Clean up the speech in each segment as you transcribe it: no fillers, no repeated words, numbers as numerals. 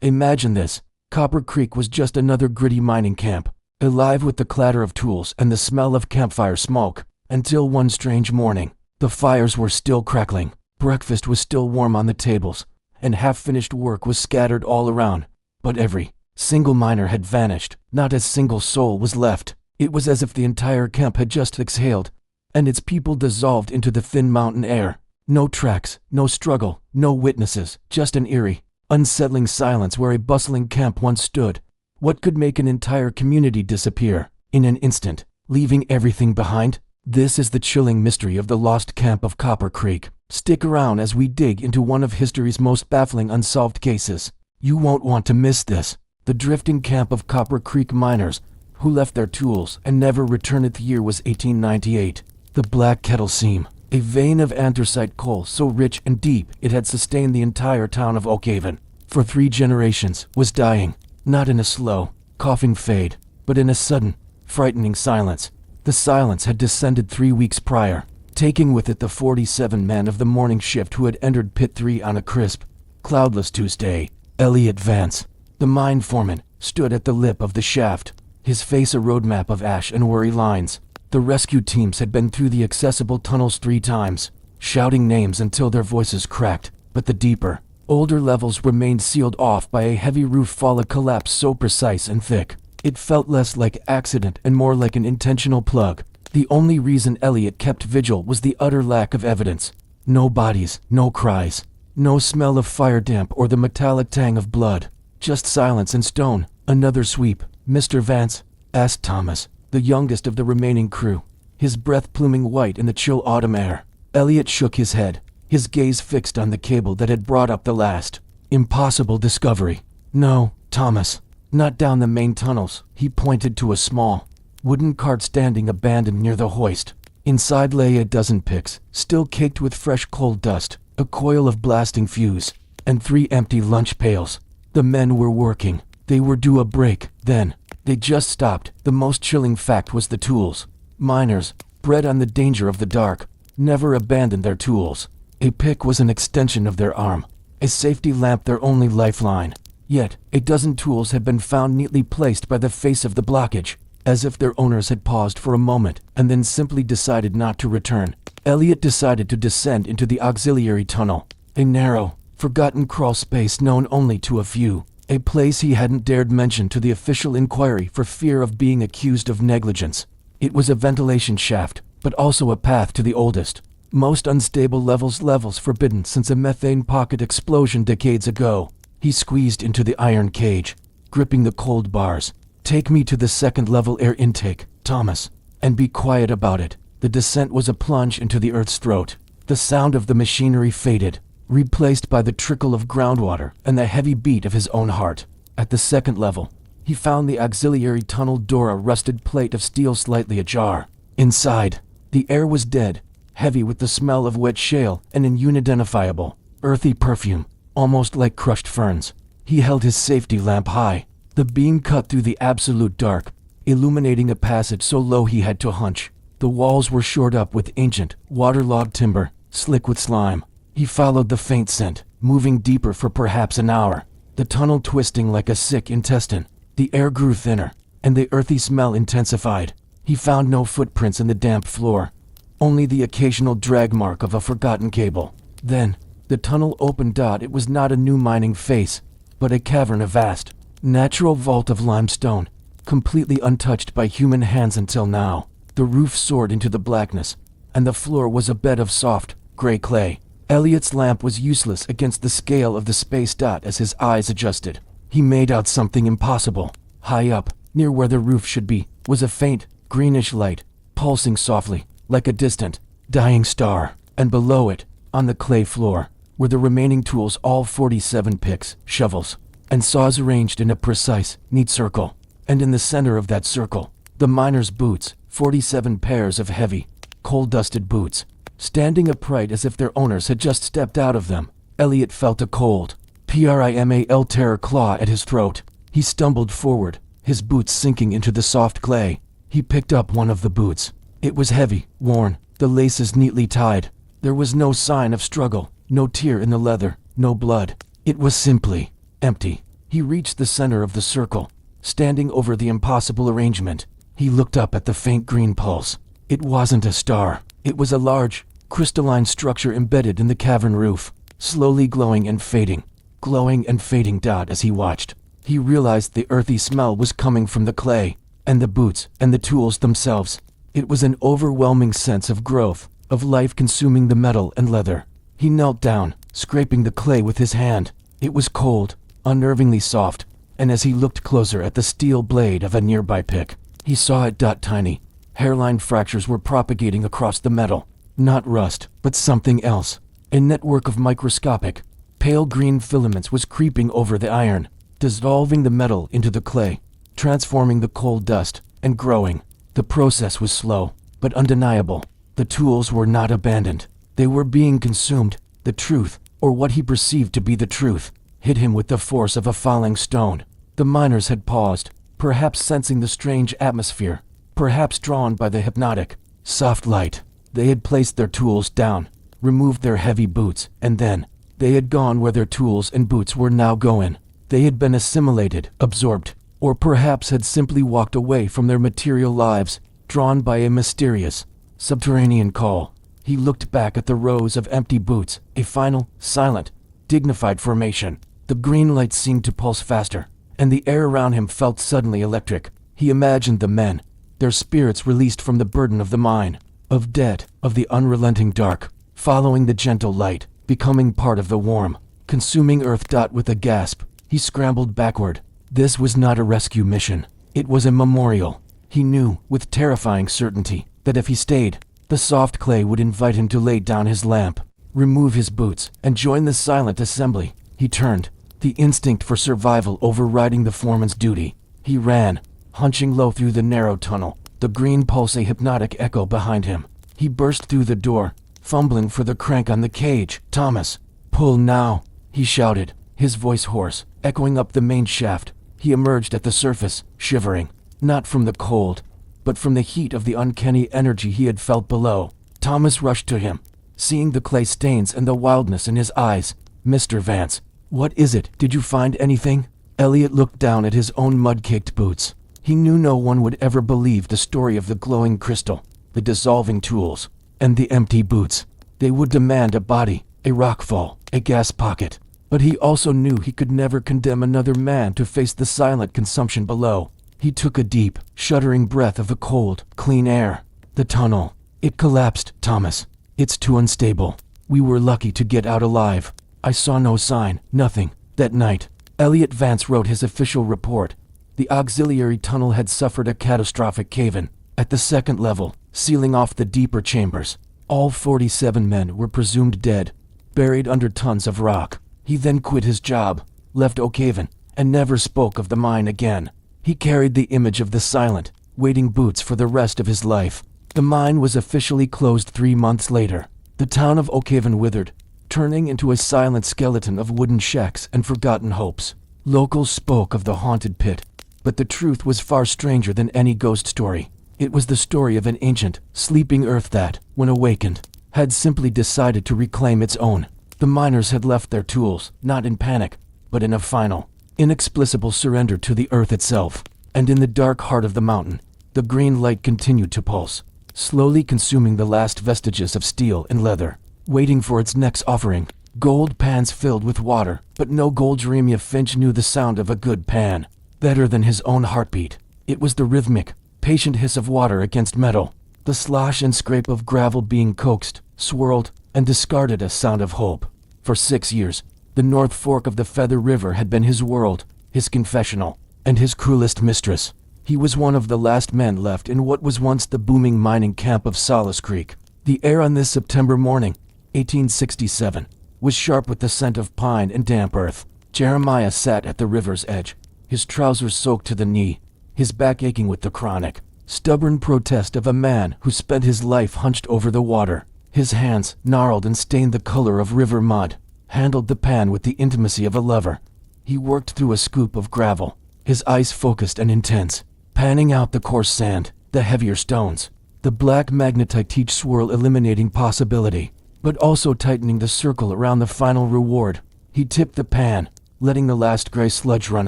Imagine this. Copper Creek was just another gritty mining camp, alive with the clatter of tools and the smell of campfire smoke, until one strange morning. The fires were still crackling, breakfast was still warm on the tables, and half-finished work was scattered all around. But every single miner had vanished. Not a single soul was left. It was as if the entire camp had just exhaled, and its people dissolved into the thin mountain air. No tracks, no struggle, no witnesses, just an eerie, unsettling silence where a bustling camp once stood. What could make an entire community disappear in an instant, leaving everything behind? This is the chilling mystery of the lost camp of Copper Creek. Stick around as we dig into one of history's most baffling unsolved cases. You won't want to miss this. The drifting camp of Copper Creek miners who left their tools and never returned. The year was 1898. The Black Kettle Seam, a vein of anthracite coal so rich and deep it had sustained the entire town of Oakhaven for 3 generations, was dying, not in a slow, coughing fade, but in a sudden, frightening silence. The silence had descended 3 weeks prior, taking with it the 47 men of the morning shift who had entered Pit 3 on a crisp, cloudless Tuesday. Elliot Vance, the mine foreman, stood at the lip of the shaft, his face a roadmap of ash and worry lines. The rescue teams had been through the accessible tunnels 3 times, shouting names until their voices cracked, but the deeper, older levels remained sealed off by a heavy roof fall, a collapse so precise and thick. It felt less like accident and more like an intentional plug. The only reason Elliot kept vigil was the utter lack of evidence. No bodies, no cries, no smell of fire damp or the metallic tang of blood. Just silence and stone. Another sweep. "Mr. Vance?" asked Thomas, the youngest of the remaining crew, his breath pluming white in the chill autumn air. Elliot shook his head, his gaze fixed on the cable that had brought up the last impossible discovery. "No, Thomas. Not down the main tunnels." He pointed to a small wooden cart standing abandoned near the hoist. Inside lay a dozen picks, still caked with fresh coal dust, a coil of blasting fuse, and 3 empty lunch pails. The men were working. They were due a break. Then, they just stopped. The most chilling fact was the tools. Miners, bred on the danger of the dark, never abandoned their tools. A pick was an extension of their arm, a safety lamp their only lifeline. Yet, a dozen tools had been found neatly placed by the face of the blockage, as if their owners had paused for a moment and then simply decided not to return. Elliot decided to descend into the auxiliary tunnel, a narrow, forgotten crawl space known only to a few, a place he hadn't dared mention to the official inquiry for fear of being accused of negligence. It was a ventilation shaft, but also a path to the oldest, most unstable levels forbidden since a methane pocket explosion decades ago. He squeezed into the iron cage, gripping the cold bars. "Take me to the 2nd level air intake, Thomas, and be quiet about it." The descent was a plunge into the earth's throat. The sound of the machinery faded, replaced by the trickle of groundwater and the heavy beat of his own heart. At the 2nd level, he found the auxiliary tunnel door, a rusted plate of steel slightly ajar. Inside, the air was dead, heavy with the smell of wet shale and an unidentifiable, earthy perfume, almost like crushed ferns. He held his safety lamp high. The beam cut through the absolute dark, illuminating a passage so low he had to hunch. The walls were shored up with ancient, waterlogged timber, slick with slime. He followed the faint scent, moving deeper for perhaps an hour, the tunnel twisting like a sick intestine. The air grew thinner, and the earthy smell intensified. He found no footprints in the damp floor, only the occasional drag mark of a forgotten cable. Then, the tunnel opened. It was not a new mining face, but a cavern, a vast, natural vault of limestone, completely untouched by human hands until now. The roof soared into the blackness, and the floor was a bed of soft, gray clay. Elliot's lamp was useless against the scale of the space. As his eyes adjusted, he made out something impossible. High up, near where the roof should be, was a faint, greenish light, pulsing softly, like a distant, dying star. And below it, on the clay floor, were the remaining tools, all 47 picks, shovels, and saws arranged in a precise, neat circle. And in the center of that circle, the miners' boots, 47 pairs of heavy, coal-dusted boots, standing upright as if their owners had just stepped out of them. Elliot felt a cold, primal terror claw at his throat. He stumbled forward, his boots sinking into the soft clay. He picked up one of the boots. It was heavy, worn, the laces neatly tied. There was no sign of struggle, no tear in the leather, no blood. It was simply empty. He reached the center of the circle. Standing over the impossible arrangement, he looked up at the faint green pulse. It wasn't a star. It was a large, crystalline structure embedded in the cavern roof, slowly glowing and fading. As he watched, he realized the earthy smell was coming from the clay, and the boots, and the tools themselves. It was an overwhelming sense of growth, of life consuming the metal and leather. He knelt down, scraping the clay with his hand. It was cold, unnervingly soft, and as he looked closer at the steel blade of a nearby pick, he saw it tiny. Hairline fractures were propagating across the metal. Not rust, but something else. A network of microscopic, pale green filaments was creeping over the iron, dissolving the metal into the clay, transforming the coal dust, and growing. The process was slow, but undeniable. The tools were not abandoned. They were being consumed. The truth, or what he perceived to be the truth, hit him with the force of a falling stone. The miners had paused, perhaps sensing the strange atmosphere, perhaps drawn by the hypnotic, soft light. They had placed their tools down, removed their heavy boots, and then they had gone where their tools and boots were now going. They had been assimilated, absorbed, or perhaps had simply walked away from their material lives, drawn by a mysterious, subterranean call. He looked back at the rows of empty boots, a final, silent, dignified formation. The green light seemed to pulse faster, and the air around him felt suddenly electric. He imagined the men, their spirits released from the burden of the mine, of debt, of the unrelenting dark, following the gentle light, becoming part of the warm, consuming earth. With a gasp, he scrambled backward. This was not a rescue mission. It was a memorial. He knew, with terrifying certainty, that if he stayed, the soft clay would invite him to lay down his lamp, remove his boots, and join the silent assembly. He turned, the instinct for survival overriding the foreman's duty. He ran, hunching low through the narrow tunnel, the green pulse a hypnotic echo behind him. He burst through the door, fumbling for the crank on the cage. "Thomas, pull now," he shouted, his voice hoarse, echoing up the main shaft. He emerged at the surface, shivering, not from the cold, but from the heat of the uncanny energy he had felt below. Thomas rushed to him, seeing the clay stains and the wildness in his eyes. "Mr. Vance, what is it? Did you find anything?" Elliot looked down at his own mud-caked boots. He knew no one would ever believe the story of the glowing crystal, the dissolving tools, and the empty boots. They would demand a body, a rockfall, a gas pocket. But he also knew he could never condemn another man to face the silent consumption below. He took a deep, shuddering breath of the cold, clean air. The tunnel. It collapsed, Thomas. It's too unstable. We were lucky to get out alive. I saw no sign, nothing. That night, Elliot Vance wrote his official report. The auxiliary tunnel had suffered a catastrophic cave-in at the second level, sealing off the deeper chambers. All 47 men were presumed dead, buried under tons of rock. He then quit his job, left Oakhaven, and never spoke of the mine again. He carried the image of the silent, waiting boots for the rest of his life. The mine was officially closed 3 months later. The town of Oakhaven withered, turning into a silent skeleton of wooden shacks and forgotten hopes. Locals spoke of the haunted pit, but the truth was far stranger than any ghost story. It was the story of an ancient, sleeping earth that, when awakened, had simply decided to reclaim its own. The miners had left their tools, not in panic, but in a final, inexplicable surrender to the earth itself. And in the dark heart of the mountain, the green light continued to pulse, slowly consuming the last vestiges of steel and leather, waiting for its next offering. Gold pans filled with water, but no gold. Jeremiah Finch knew the sound of a good pan, better than his own heartbeat. It was the rhythmic, patient hiss of water against metal, the slosh and scrape of gravel being coaxed, swirled, and discarded, a sound of hope. For 6 years, the North Fork of the Feather River had been his world, his confessional, and his cruelest mistress. He was one of the last men left in what was once the booming mining camp of Solace Creek. The air on this September morning, 1867, was sharp with the scent of pine and damp earth. Jeremiah sat at the river's edge, his trousers soaked to the knee, his back aching with the chronic, stubborn protest of a man who spent his life hunched over the water. His hands, gnarled and stained the color of river mud, handled the pan with the intimacy of a lover. He worked through a scoop of gravel, his eyes focused and intense, panning out the coarse sand, the heavier stones, the black magnetite, each swirl eliminating possibility, but also tightening the circle around the final reward. He tipped the pan, letting the last gray sludge run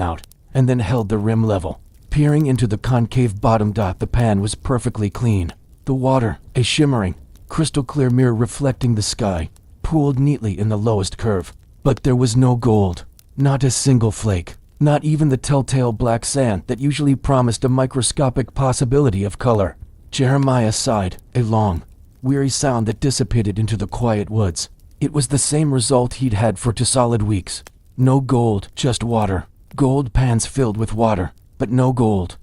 out, and then held the rim level. Peering into the concave bottom, the pan was perfectly clean. The water, a shimmering, crystal-clear mirror reflecting the sky, pooled neatly in the lowest curve. But there was no gold. Not a single flake. Not even the telltale black sand that usually promised a microscopic possibility of color. Jeremiah sighed, a long, weary sound that dissipated into the quiet woods. It was the same result he'd had for 2 solid weeks. No gold, just water. Gold pans filled with water, but no gold.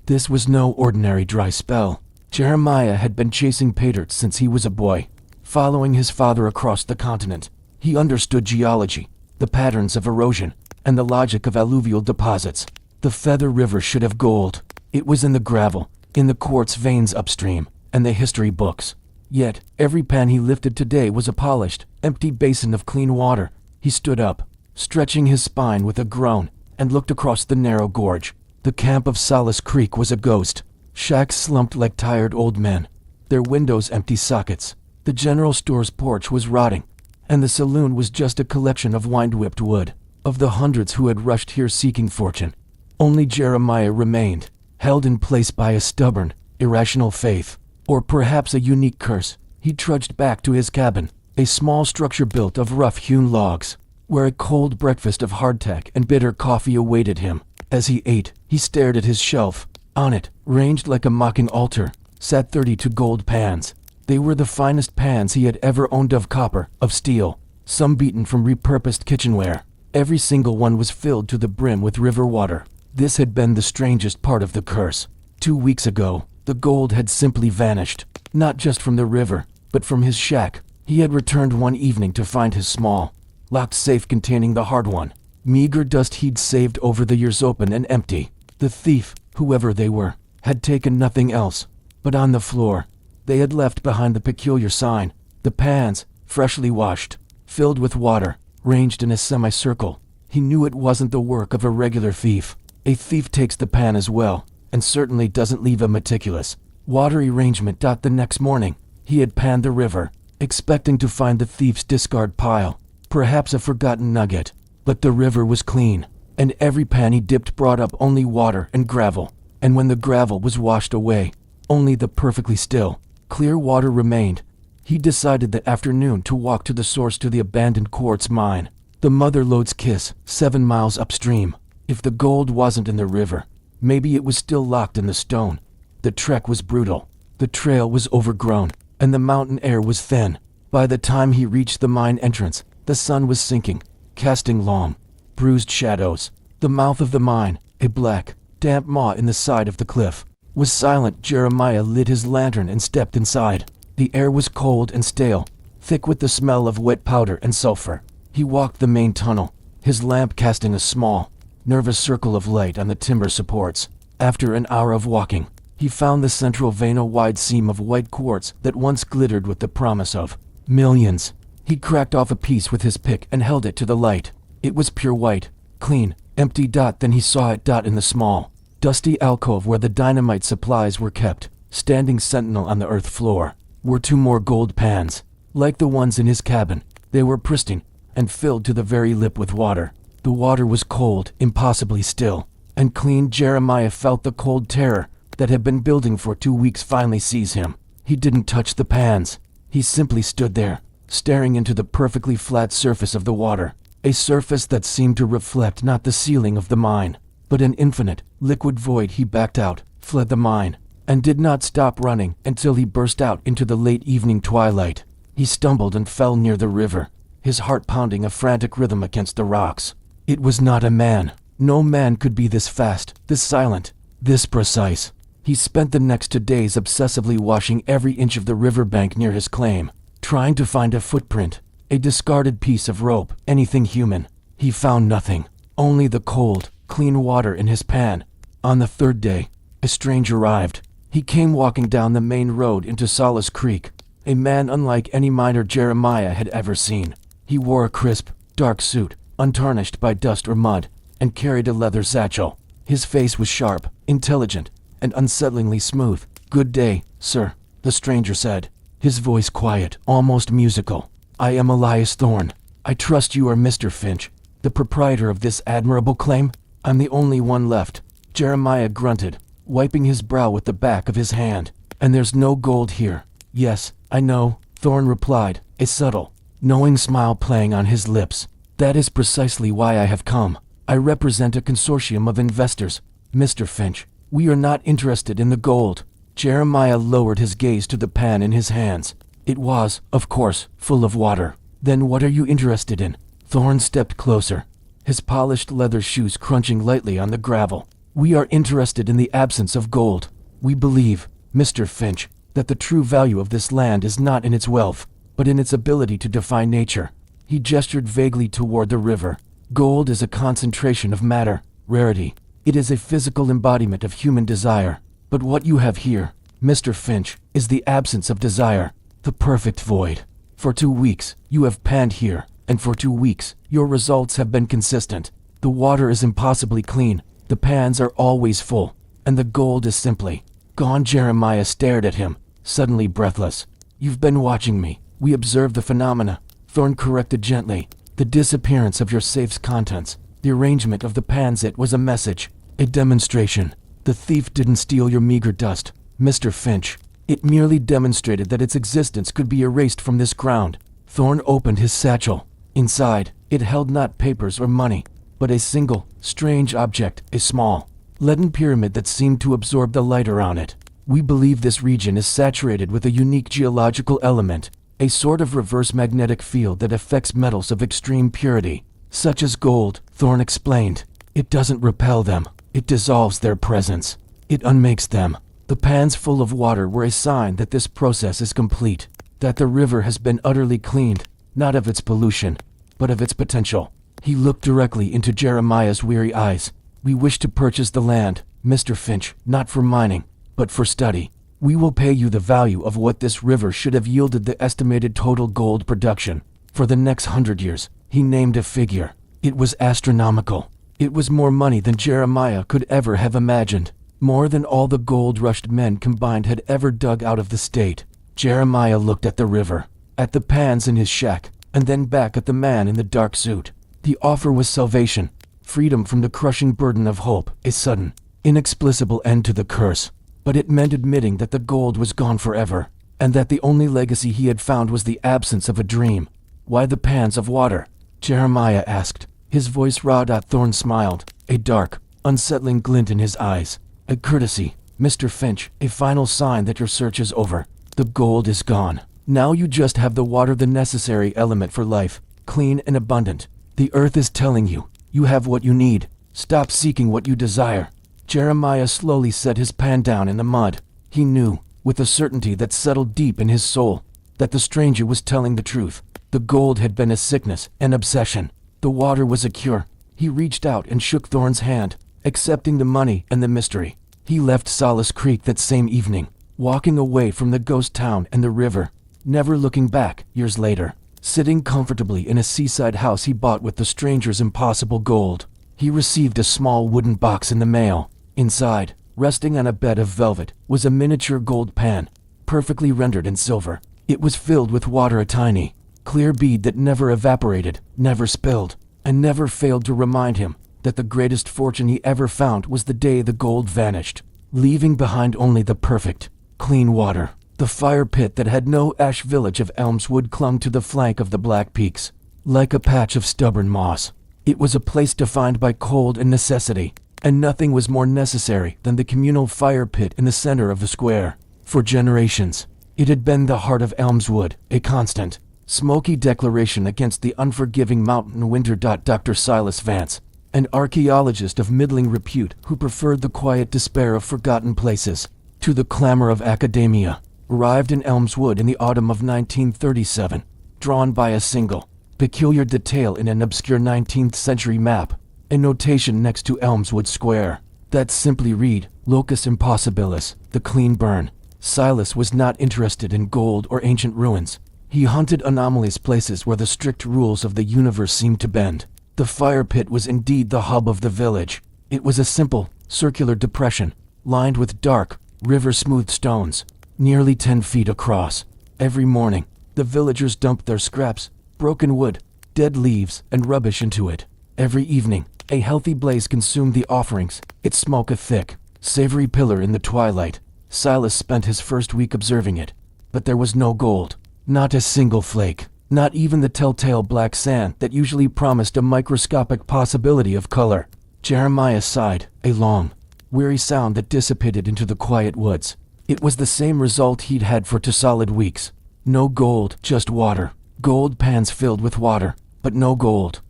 This was no ordinary dry spell. Jeremiah had been chasing pay dirt since he was a boy, following his father across the continent. He understood geology, the patterns of erosion, and the logic of alluvial deposits. The Feather River should have gold. It was in the gravel, in the quartz veins upstream, and the history books. Yet, every pan he lifted today was a polished, empty basin of clean water. He stood up, stretching his spine with a groan, and looked across the narrow gorge. The camp of Solace Creek was a ghost. Shacks slumped like tired old men, their windows empty sockets. The general store's porch was rotting, and the saloon was just a collection of wind-whipped wood. Of the hundreds who had rushed here seeking fortune, only Jeremiah remained, held in place by a stubborn, irrational faith, or perhaps a unique curse. He trudged back to his cabin, a small structure built of rough-hewn logs, where a cold breakfast of hardtack and bitter coffee awaited him. As he ate, he stared at his shelf. On it, ranged like a mocking altar, sat 32 gold pans. They were the finest pans he had ever owned, of copper, of steel, some beaten from repurposed kitchenware. Every single one was filled to the brim with river water. This had been the strangest part of the curse. 2 weeks ago, the gold had simply vanished, not just from the river, but from his shack. He had returned one evening to find his small, locked safe containing the hard one. Meager dust he'd saved over the years open and empty. The thief, whoever they were, had taken nothing else. But on the floor, they had left behind the peculiar sign. The pans, freshly washed, filled with water, ranged in a semicircle. He knew it wasn't the work of a regular thief. A thief takes the pan as well, and certainly doesn't leave a meticulous, watery arrangement. The next morning, he had panned the river, expecting to find the thief's discard pile, perhaps a forgotten nugget. But the river was clean, and every pan he dipped brought up only water and gravel. And when the gravel was washed away, only the perfectly still, clear water remained. He decided that afternoon to walk to the source, to the abandoned quartz mine, the Mother Lode's Kiss, 7 miles upstream. If the gold wasn't in the river, maybe it was still locked in the stone. The trek was brutal. The trail was overgrown, and the mountain air was thin. By the time he reached the mine entrance, the sun was sinking, casting long, bruised shadows. The mouth of the mine, a black, damp maw in the side of the cliff, was silent. Jeremiah lit his lantern and stepped inside. The air was cold and stale, thick with the smell of wet powder and sulfur. He walked the main tunnel, his lamp casting a small, nervous circle of light on the timber supports. After an hour of walking, he found the central vein, a wide seam of white quartz that once glittered with the promise of millions. He cracked off a piece with his pick and held it to the light. It was pure white, clean, empty. Then he saw it in the small, dusty alcove where the dynamite supplies were kept. Standing sentinel on the earth floor were 2 more gold pans. Like the ones in his cabin, they were pristine and filled to the very lip with water. The water was cold, impossibly still, and clean. Jeremiah felt the cold terror that had been building for 2 weeks finally seize him. He didn't touch the pans. He simply stood there, staring into the perfectly flat surface of the water, a surface that seemed to reflect not the ceiling of the mine, but an infinite, liquid void. He backed out, fled the mine, and did not stop running until he burst out into the late evening twilight. He stumbled and fell near the river, his heart pounding a frantic rhythm against the rocks. It was not a man. No man could be this fast, this silent, this precise. He spent the next 2 days obsessively washing every inch of the riverbank near his claim, trying to find a footprint, a discarded piece of rope, anything human. He found nothing, only the cold, clean water in his pan. On the 3rd day, a stranger arrived. He came walking down the main road into Solace Creek, a man unlike any miner Jeremiah had ever seen. He wore a crisp, dark suit, untarnished by dust or mud, and carried a leather satchel. His face was sharp, intelligent, and unsettlingly smooth. "Good day, sir," the stranger said, his voice quiet, almost musical. "I am Elias Thorne. I trust you are Mr. Finch." the proprietor of this admirable claim? I'm the only one left. Jeremiah grunted, wiping his brow with the back of his hand. And there's no gold here. Yes, I know, Thorn replied, a subtle, knowing smile playing on his lips. That is precisely why I have come. I represent a consortium of investors. Mr. Finch, we are not interested in the gold. Jeremiah lowered his gaze to the pan in his hands. It was, of course, full of water. Then what are you interested in? Thorn stepped closer, his polished leather shoes crunching lightly on the gravel. We are interested in the absence of gold. We believe, Mr. Finch, that the true value of this land is not in its wealth, but in its ability to defy nature. He gestured vaguely toward the river. Gold is a concentration of matter, rarity. It is a physical embodiment of human desire. But what you have here, Mr. Finch, is the absence of desire, the perfect void. For 2 weeks, you have panned here, and for 2 weeks, your results have been consistent. The water is impossibly clean, the pans are always full, and the gold is simply gone. Jeremiah stared at him, suddenly breathless. You've been watching me. We observed the phenomena, Thorn corrected gently. The disappearance of your safe's contents, the arrangement of the pans. It was a message, a demonstration. The thief didn't steal your meager dust, Mr. Finch. It merely demonstrated that its existence could be erased from this ground. Thorn opened his satchel. Inside, it held not papers or money, but a single, strange object, a small, leaden pyramid that seemed to absorb the light around it. We believe this region is saturated with a unique geological element, a sort of reverse magnetic field that affects metals of extreme purity, such as gold, Thorn explained. It doesn't repel them. It dissolves their presence. It unmakes them. The pans full of water were a sign that this process is complete, that the river has been utterly cleaned, not of its pollution, but of its potential. He looked directly into Jeremiah's weary eyes. We wish to purchase the land, Mr. Finch, not for mining, but for study. We will pay you the value of what this river should have yielded the estimated total gold production. For the next 100 years, he named a figure. It was astronomical. It was more money than Jeremiah could ever have imagined. More than all the gold-rushed men combined had ever dug out of the state. Jeremiah looked at the river, at the pans in his shack, and then back at the man in the dark suit. The offer was salvation, freedom from the crushing burden of hope, a sudden, inexplicable end to the curse. But it meant admitting that the gold was gone forever, and that the only legacy he had found was the absence of a dream. Why the pans of water? Jeremiah asked, his voice raw. Thorn smiled, a dark, unsettling glint in his eyes. A courtesy, Mr. Finch, a final sign that your search is over. The gold is gone. Now you just have the water, the necessary element for life, clean and abundant. The earth is telling you, you have what you need. Stop seeking what you desire. Jeremiah slowly set his pan down in the mud. He knew, with a certainty that settled deep in his soul, that the stranger was telling the truth. The gold had been a sickness, an obsession. The water was a cure. He reached out and shook Thorn's hand, accepting the money and the mystery. He left Solace Creek that same evening, walking away from the ghost town and the river, never looking back. Years later, sitting comfortably in a seaside house he bought with the stranger's impossible gold, he received a small wooden box in the mail. Inside, resting on a bed of velvet, was a miniature gold pan, perfectly rendered in silver. It was filled with water, a tiny, clear bead that never evaporated, never spilled, and never failed to remind him that the greatest fortune he ever found was the day the gold vanished, leaving behind only the perfect, clean water. The fire pit that had no ash village of Elmswood clung to the flank of the Black Peaks, like a patch of stubborn moss. It was a place defined by cold and necessity, and nothing was more necessary than the communal fire pit in the center of the square. For generations, it had been the heart of Elmswood, a constant, smoky declaration against the unforgiving mountain winter. Dr. Silas Vance, an archaeologist of middling repute who preferred the quiet despair of forgotten places to the clamor of academia, arrived in Elmswood in the autumn of 1937, drawn by a single, peculiar detail in an obscure 19th century map, a notation next to Elmswood Square that simply read, Locus Impossibilis, the clean burn. Silas was not interested in gold or ancient ruins. He hunted anomalous places where the strict rules of the universe seemed to bend. The fire pit was indeed the hub of the village. It was a simple, circular depression, lined with dark, river-smooth stones, nearly 10 feet across. Every morning, the villagers dumped their scraps, broken wood, dead leaves, and rubbish into it. Every evening, a healthy blaze consumed the offerings, its smoke a thick, savory pillar in the twilight. Silas spent his first week observing it, but there was no gold, not a single flake, not even the telltale black sand that usually promised a microscopic possibility of color. Jeremiah sighed, a long, weary sound that dissipated into the quiet woods. It was the same result he'd had for 2 solid weeks. No gold, just water. Gold pans filled with water, but no gold.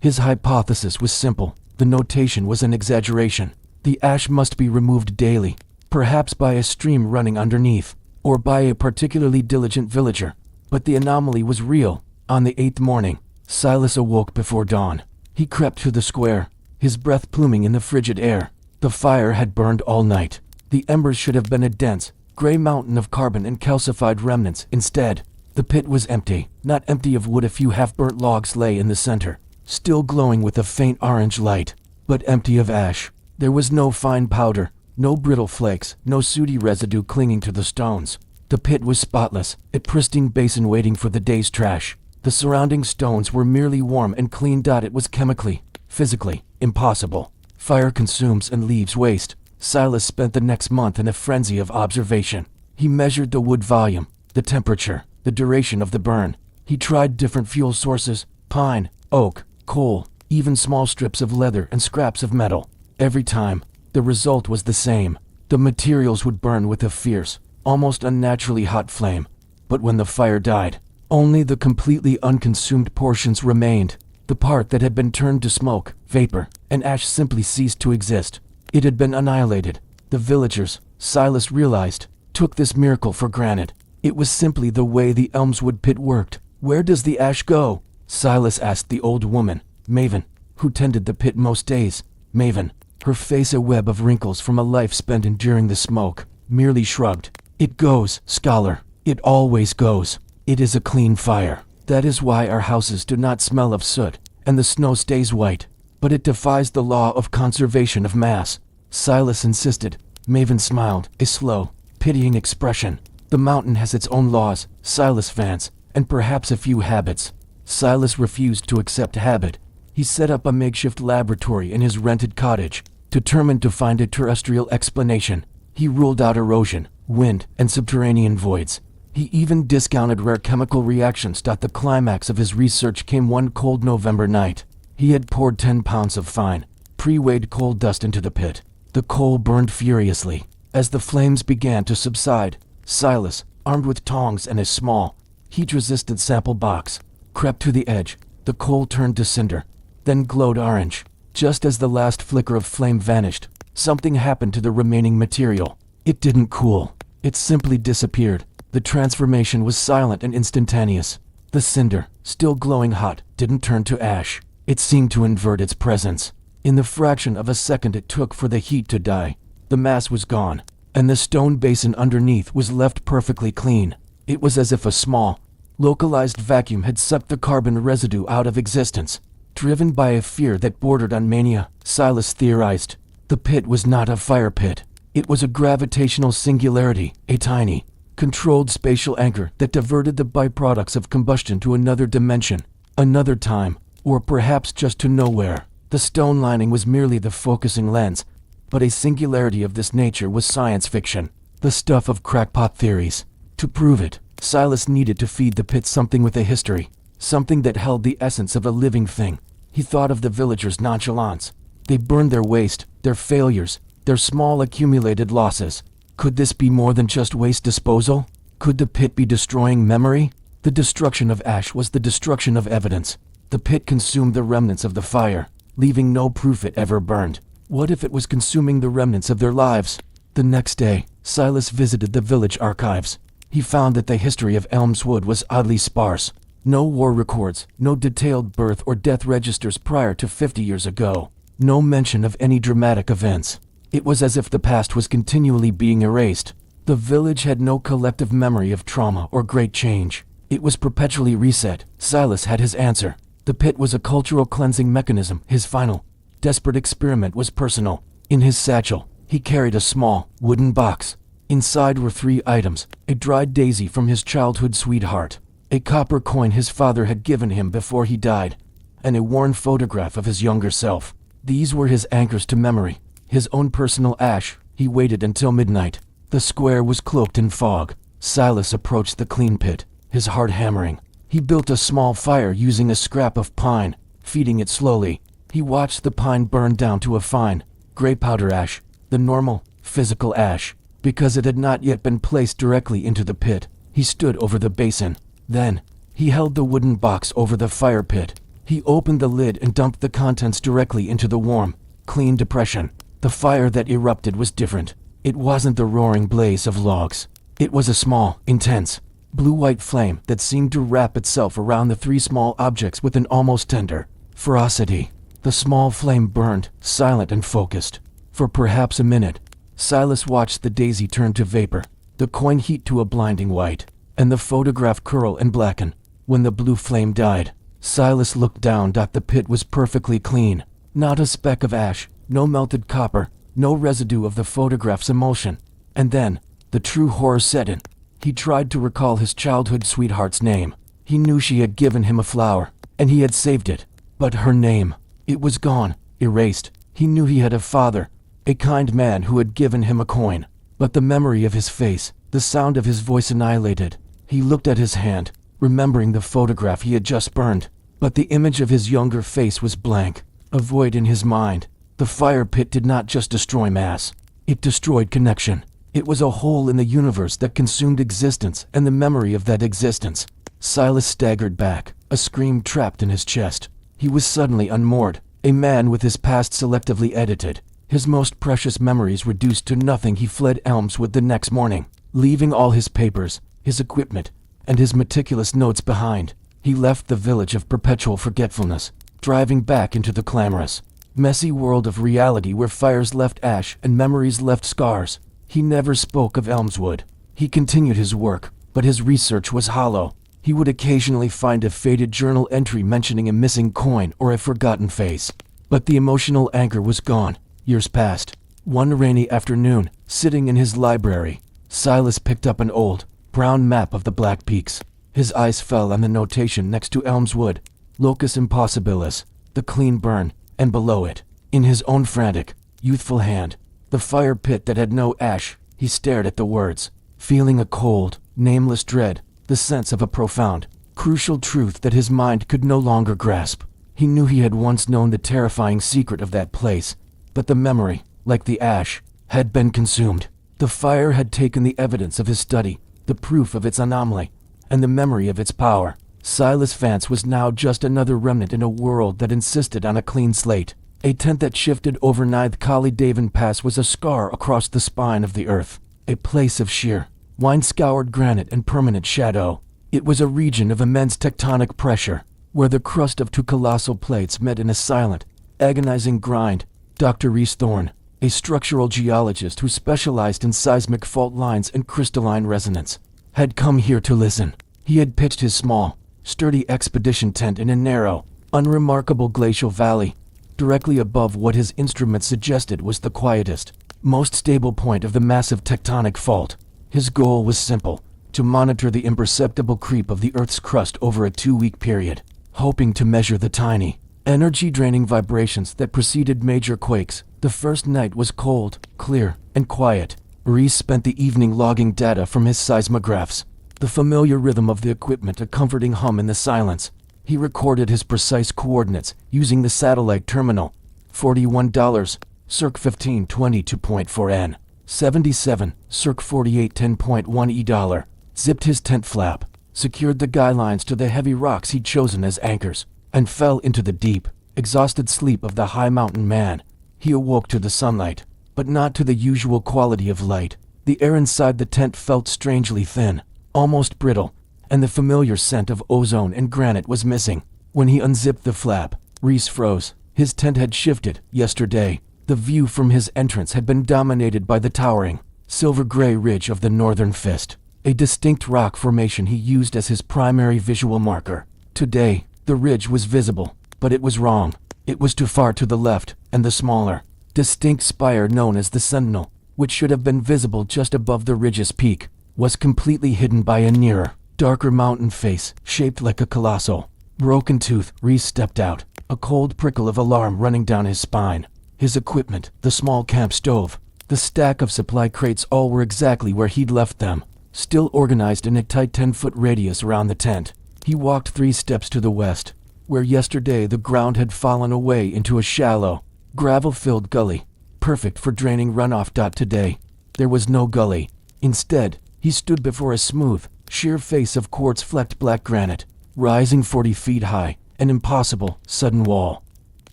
His hypothesis was simple. The notation was an exaggeration. The ash must be removed daily, perhaps by a stream running underneath, or by a particularly diligent villager. But the anomaly was real. On the 8th morning, Silas awoke before dawn. He crept to the square, his breath pluming in the frigid air. The fire had burned all night. The embers should have been a dense, gray mountain of carbon and calcified remnants. Instead, the pit was empty. Not empty of wood. A few half-burnt logs lay in the center, still glowing with a faint orange light, but empty of ash. There was no fine powder, no brittle flakes, no sooty residue clinging to the stones. The pit was spotless, a pristine basin waiting for the day's trash. The surrounding stones were merely warm and clean. It was chemically, physically, impossible. Fire consumes and leaves waste. Silas spent the next month in a frenzy of observation. He measured the wood volume, the temperature, the duration of the burn. He tried different fuel sources: pine, oak, coal, even small strips of leather and scraps of metal. Every time, the result was the same. The materials would burn with a fierce, almost unnaturally hot flame. But when the fire died, only the completely unconsumed portions remained. The part that had been turned to smoke, vapor, and ash simply ceased to exist. It had been annihilated. The villagers, Silas realized, took this miracle for granted. It was simply the way the Elmswood pit worked. "Where does the ash go?" Silas asked the old woman, Maven, who tended the pit most days. Maven, her face a web of wrinkles from a life spent enduring the smoke, merely shrugged. "It goes, scholar. It always goes. It is a clean fire. That is why our houses do not smell of soot, and the snow stays white. But it defies the law of conservation of mass." Silas insisted. Maven smiled, a slow, pitying expression. "The mountain has its own laws, Silas Vance, and perhaps a few habits." Silas refused to accept habit. He set up a makeshift laboratory in his rented cottage, determined to find a terrestrial explanation. He ruled out erosion, wind, and subterranean voids. He even discounted rare chemical reactions. The climax of his research came one cold November night. He had poured 10 pounds of fine, pre-weighed coal dust into the pit. The coal burned furiously. As the flames began to subside, Silas, armed with tongs and a small, heat-resistant sample box, crept to the edge. The coal turned to cinder, then glowed orange. Just as the last flicker of flame vanished, something happened to the remaining material. It didn't cool. It simply disappeared. The transformation was silent and instantaneous. The cinder, still glowing hot, didn't turn to ash. It seemed to invert its presence. In the fraction of a second it took for the heat to die, the mass was gone, and the stone basin underneath was left perfectly clean. It was as if a small, localized vacuum had sucked the carbon residue out of existence. Driven by a fear that bordered on mania, Silas theorized. The pit was not a fire pit. It was a gravitational singularity, a tiny, controlled spatial anchor that diverted the byproducts of combustion to another dimension, another time, or perhaps just to nowhere. The stone lining was merely the focusing lens, but a singularity of this nature was science fiction, the stuff of crackpot theories. To prove it, Silas needed to feed the pit something with a history, something that held the essence of a living thing. He thought of the villagers' nonchalance. They burned their waste, their failures, their small accumulated losses. Could this be more than just waste disposal? Could the pit be destroying memory? The destruction of ash was the destruction of evidence. The pit consumed the remnants of the fire, leaving no proof it ever burned. What if it was consuming the remnants of their lives? The next day, Silas visited the village archives. He found that the history of Elmswood was oddly sparse. No war records, no detailed birth or death registers prior to 50 years ago. No mention of any dramatic events. It was as if the past was continually being erased. The village had no collective memory of trauma or great change. It was perpetually reset. Silas had his answer. The pit was a cultural cleansing mechanism. His final, desperate experiment was personal. In his satchel, he carried a small, wooden box. Inside were 3 items: a dried daisy from his childhood sweetheart, a copper coin his father had given him before he died, and a worn photograph of his younger self. These were his anchors to memory, his own personal ash. He waited until midnight. The square was cloaked in fog. Silas approached the clean pit, his heart hammering. He built a small fire using a scrap of pine, feeding it slowly. He watched the pine burn down to a fine, gray powder ash, the normal, physical ash. Because it had not yet been placed directly into the pit, he stood over the basin. Then, he held the wooden box over the fire pit. He opened the lid and dumped the contents directly into the warm, clean depression. The fire that erupted was different. It wasn't the roaring blaze of logs. It was a small, intense, blue-white flame that seemed to wrap itself around the three small objects with an almost tender ferocity. The small flame burned, silent and focused. For perhaps a minute, Silas watched the daisy turn to vapor, the coin heat to a blinding white, and the photograph curl and blacken. When the blue flame died, Silas looked down. The pit was perfectly clean. Not a speck of ash, no melted copper, no residue of the photograph's emulsion. And then, the true horror set in. He tried to recall his childhood sweetheart's name. He knew she had given him a flower, and he had saved it. But her name, it was gone, erased. He knew he had a father, a kind man who had given him a coin. But the memory of his face, the sound of his voice annihilated. He looked at his hand, remembering the photograph he had just burned. But the image of his younger face was blank, a void in his mind. The fire pit did not just destroy mass. It destroyed connection. It was a hole in the universe that consumed existence and the memory of that existence. Silas staggered back, a scream trapped in his chest. He was suddenly unmoored, a man with his past selectively edited, his most precious memories reduced to nothing. He fled Elmswood the next morning, leaving all his papers, his equipment, and his meticulous notes behind. He left the village of perpetual forgetfulness, driving back into the clamorous, messy world of reality where fires left ash and memories left scars. He never spoke of Elmswood. He continued his work, but his research was hollow. He would occasionally find a faded journal entry mentioning a missing coin or a forgotten face. But the emotional anchor was gone. Years passed. One rainy afternoon, sitting in his library, Silas picked up an old, brown map of the Black Peaks. His eyes fell on the notation next to Elmswood, Locus Impossibilis, the clean burn, and below it, in his own frantic, youthful hand, the fire pit that had no ash. He stared at the words, feeling a cold, nameless dread, the sense of a profound, crucial truth that his mind could no longer grasp. He knew he had once known the terrifying secret of that place, but the memory, like the ash, had been consumed. The fire had taken the evidence of his study, the proof of its anomaly, and the memory of its power. Silas Vance was now just another remnant in a world that insisted on a clean slate. A tent that shifted over Ninth Colley-Davin Pass was a scar across the spine of the earth, a place of sheer, wine-scoured granite and permanent shadow. It was a region of immense tectonic pressure, where the crust of two colossal plates met in a silent, agonizing grind. Dr. Reese Thorne, a structural geologist who specialized in seismic fault lines and crystalline resonance, had come here to listen. He had pitched his small, sturdy expedition tent in a narrow, unremarkable glacial valley, directly above what his instruments suggested was the quietest, most stable point of the massive tectonic fault. His goal was simple: to monitor the imperceptible creep of the Earth's crust over a 2-week period, hoping to measure the tiny, energy-draining vibrations that preceded major quakes. The first night was cold, clear, and quiet. Reese spent the evening logging data from his seismographs, the familiar rhythm of the equipment a comforting hum in the silence. He recorded his precise coordinates using the satellite terminal. $41, circ 1522.4 N. 77, circ 4810.1 E$. Zipped his tent flap, secured the guy lines to the heavy rocks he'd chosen as anchors, and fell into the deep, exhausted sleep of the high mountain man. He awoke to the sunlight, but not to the usual quality of light. The air inside the tent felt strangely thin, almost brittle, and the familiar scent of ozone and granite was missing. When he unzipped the flap, Reese froze. His tent had shifted. Yesterday, the view from his entrance had been dominated by the towering, silver-gray ridge of the Northern Fist, a distinct rock formation he used as his primary visual marker. Today, the ridge was visible, but it was wrong. It was too far to the left, and the smaller, distinct spire known as the Sentinel, which should have been visible just above the ridge's peak, was completely hidden by a nearer, darker mountain face shaped like a colossal, Broken tooth, Reese stepped out, a cold prickle of alarm running down his spine. His equipment, the small camp stove, the stack of supply crates, all were exactly where he'd left them, still organized in a tight 10-foot radius around the tent. He walked 3 steps to the west, where yesterday the ground had fallen away into a shallow, gravel-filled gully, perfect for draining runoff. Today, there was no gully. Instead, he stood before a smooth, sheer face of quartz-flecked black granite, rising 40 feet high, an impossible, sudden wall.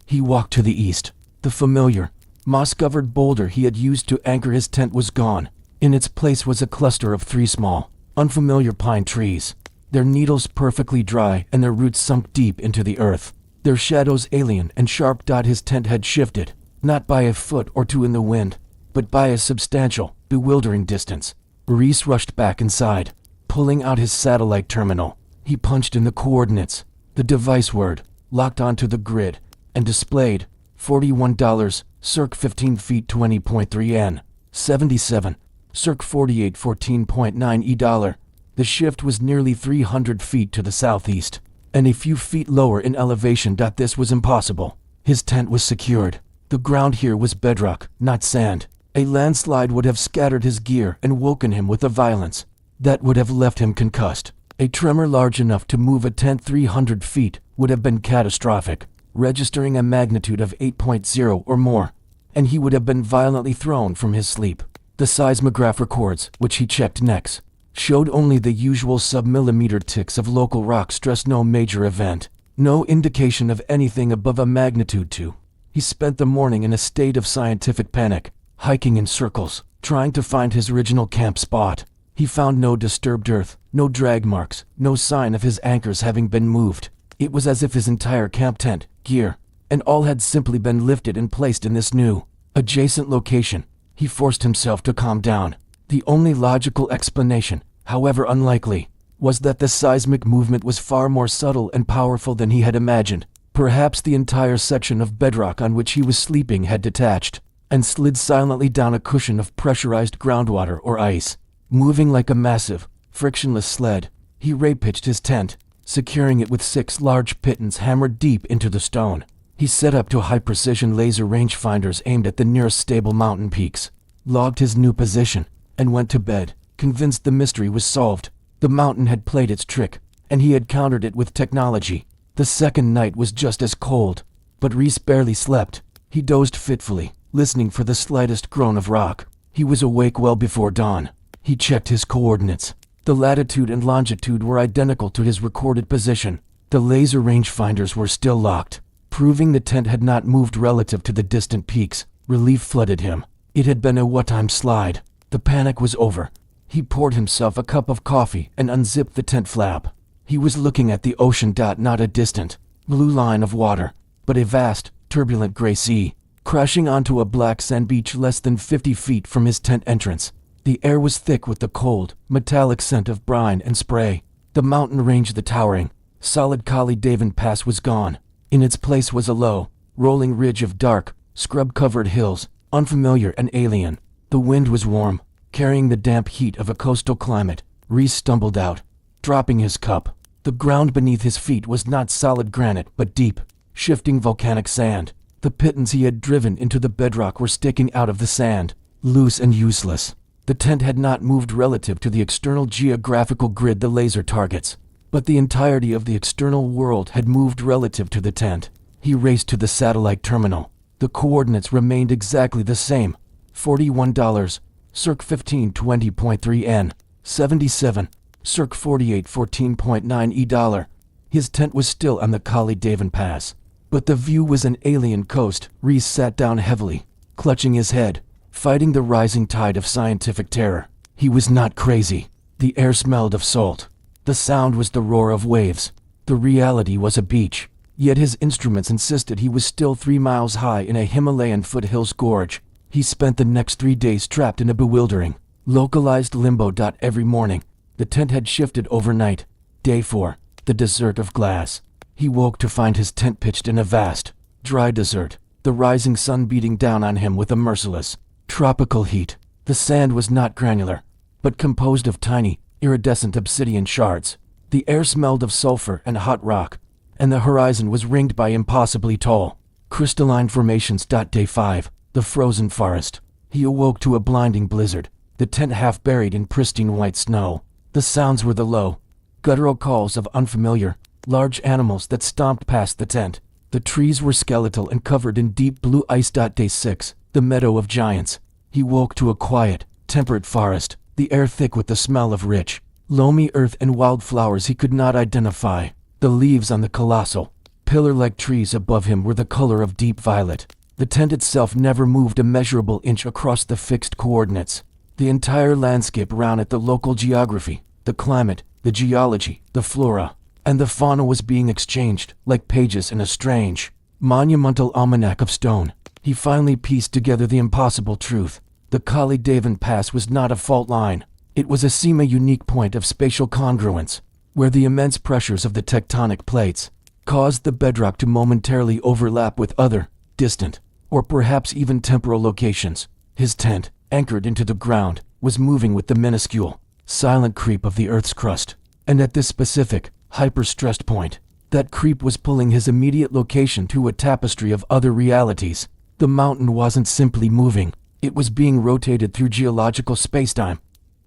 He walked to the east. The familiar, moss-covered boulder he had used to anchor his tent was gone. In its place was a cluster of 3 small, unfamiliar pine trees, their needles perfectly dry and their roots sunk deep into the earth, their shadows alien and sharp. His tent had shifted, not by a foot or 2 in the wind, but by a substantial, bewildering distance. Reese rushed back inside, pulling out his satellite terminal. He punched in the coordinates, the device word, locked onto the grid, and displayed $41, circ 15 feet 20.3 N, 77, circ 48 14.9 E$. The shift was nearly 300 feet to the southeast, and a few feet lower in elevation. This was impossible. His tent was secured. The ground here was bedrock, not sand. A landslide would have scattered his gear and woken him with a violence that would have left him concussed. A tremor large enough to move a tent 300 feet would have been catastrophic, registering a magnitude of 8.0 or more, and he would have been violently thrown from his sleep. The seismograph records, which he checked next, showed only the usual sub-millimeter ticks of local rock stress. No major event, no indication of anything above a magnitude 2. He spent the morning in a state of scientific panic, hiking in circles, trying to find his original camp spot. He found no disturbed earth, no drag marks, no sign of his anchors having been moved. It was as if his entire camp tent, gear, and all had simply been lifted and placed in this new, adjacent location. He forced himself to calm down. The only logical explanation, however unlikely, was that the seismic movement was far more subtle and powerful than he had imagined. Perhaps the entire section of bedrock on which he was sleeping had detached and slid silently down a cushion of pressurized groundwater or ice. Moving like a massive, frictionless sled, he ray-pitched his tent, securing it with 6 large pitons hammered deep into the stone. He set up 2 high-precision laser rangefinders aimed at the nearest stable mountain peaks, logged his new position, and went to bed, convinced the mystery was solved. The mountain had played its trick, and he had countered it with technology. The second night was just as cold, but Reese barely slept. He dozed fitfully, listening for the slightest groan of rock. He was awake well before dawn. He checked his coordinates. The latitude and longitude were identical to his recorded position. The laser rangefinders were still locked, proving the tent had not moved relative to the distant peaks. Relief flooded him. It had been a one-time slide. The panic was over. He poured himself a cup of coffee and unzipped the tent flap. He was looking at the ocean. Not a distant, blue line of water, but a vast, turbulent gray sea, crashing onto a black sand beach less than 50 feet from his tent entrance. The air was thick with the cold, metallic scent of brine and spray. The mountain range, the towering, solid Kali Devan Pass, was gone. In its place was a low, rolling ridge of dark, scrub-covered hills, unfamiliar and alien. The wind was warm, carrying the damp heat of a coastal climate. Reese stumbled out, dropping his cup. The ground beneath his feet was not solid granite, but deep, shifting volcanic sand. The pitons he had driven into the bedrock were sticking out of the sand, loose and useless. The tent had not moved relative to the external geographical grid, the laser targets, but the entirety of the external world had moved relative to the tent. He raced to the satellite terminal. The coordinates remained exactly the same. $41, circ 1520.3 N, 77, circ 48 14.9 E$. His tent was still on the Kali Devan Pass, but the view was an alien coast. Reese sat down heavily, clutching his head, fighting the rising tide of scientific terror. He was not crazy. The air smelled of salt. The sound was the roar of waves. The reality was a beach. Yet his instruments insisted he was still 3 miles high in a Himalayan foothills gorge. He spent the next 3 days trapped in a bewildering, localized limbo. Every morning, the tent had shifted overnight. Day 4, the desert of glass. He woke to find his tent pitched in a vast, dry desert, the rising sun beating down on him with a merciless, tropical heat. The sand was not granular, but composed of tiny, iridescent obsidian shards. The air smelled of sulfur and hot rock. and the horizon was ringed by impossibly tall, crystalline formations. Day 5. The frozen forest. He awoke to a blinding blizzard, the tent half buried in pristine white snow. The sounds were the low, guttural calls of unfamiliar, large animals that stomped past the tent. The trees were skeletal and covered in deep blue ice. Day 6. The meadow of giants. He woke to a quiet, temperate forest, the air thick with the smell of rich, loamy earth and wildflowers he could not identify. The leaves on the colossal, pillar-like trees above him were the color of deep violet. The tent itself never moved a measurable inch across the fixed coordinates. The entire landscape around it, the local geography, the climate, the geology, the flora, and the fauna was being exchanged, like pages in a strange, monumental almanac of stone. He finally pieced together the impossible truth. The Kali Devan Pass was not a fault line. It was a semi-unique point of spatial congruence, where the immense pressures of the tectonic plates caused the bedrock to momentarily overlap with other, distant, or perhaps even temporal locations. His tent, anchored into the ground, was moving with the minuscule, silent creep of the Earth's crust. And at this specific, hyper-stressed point, that creep was pulling his immediate location to a tapestry of other realities. The mountain wasn't simply moving, it was being rotated through geological spacetime.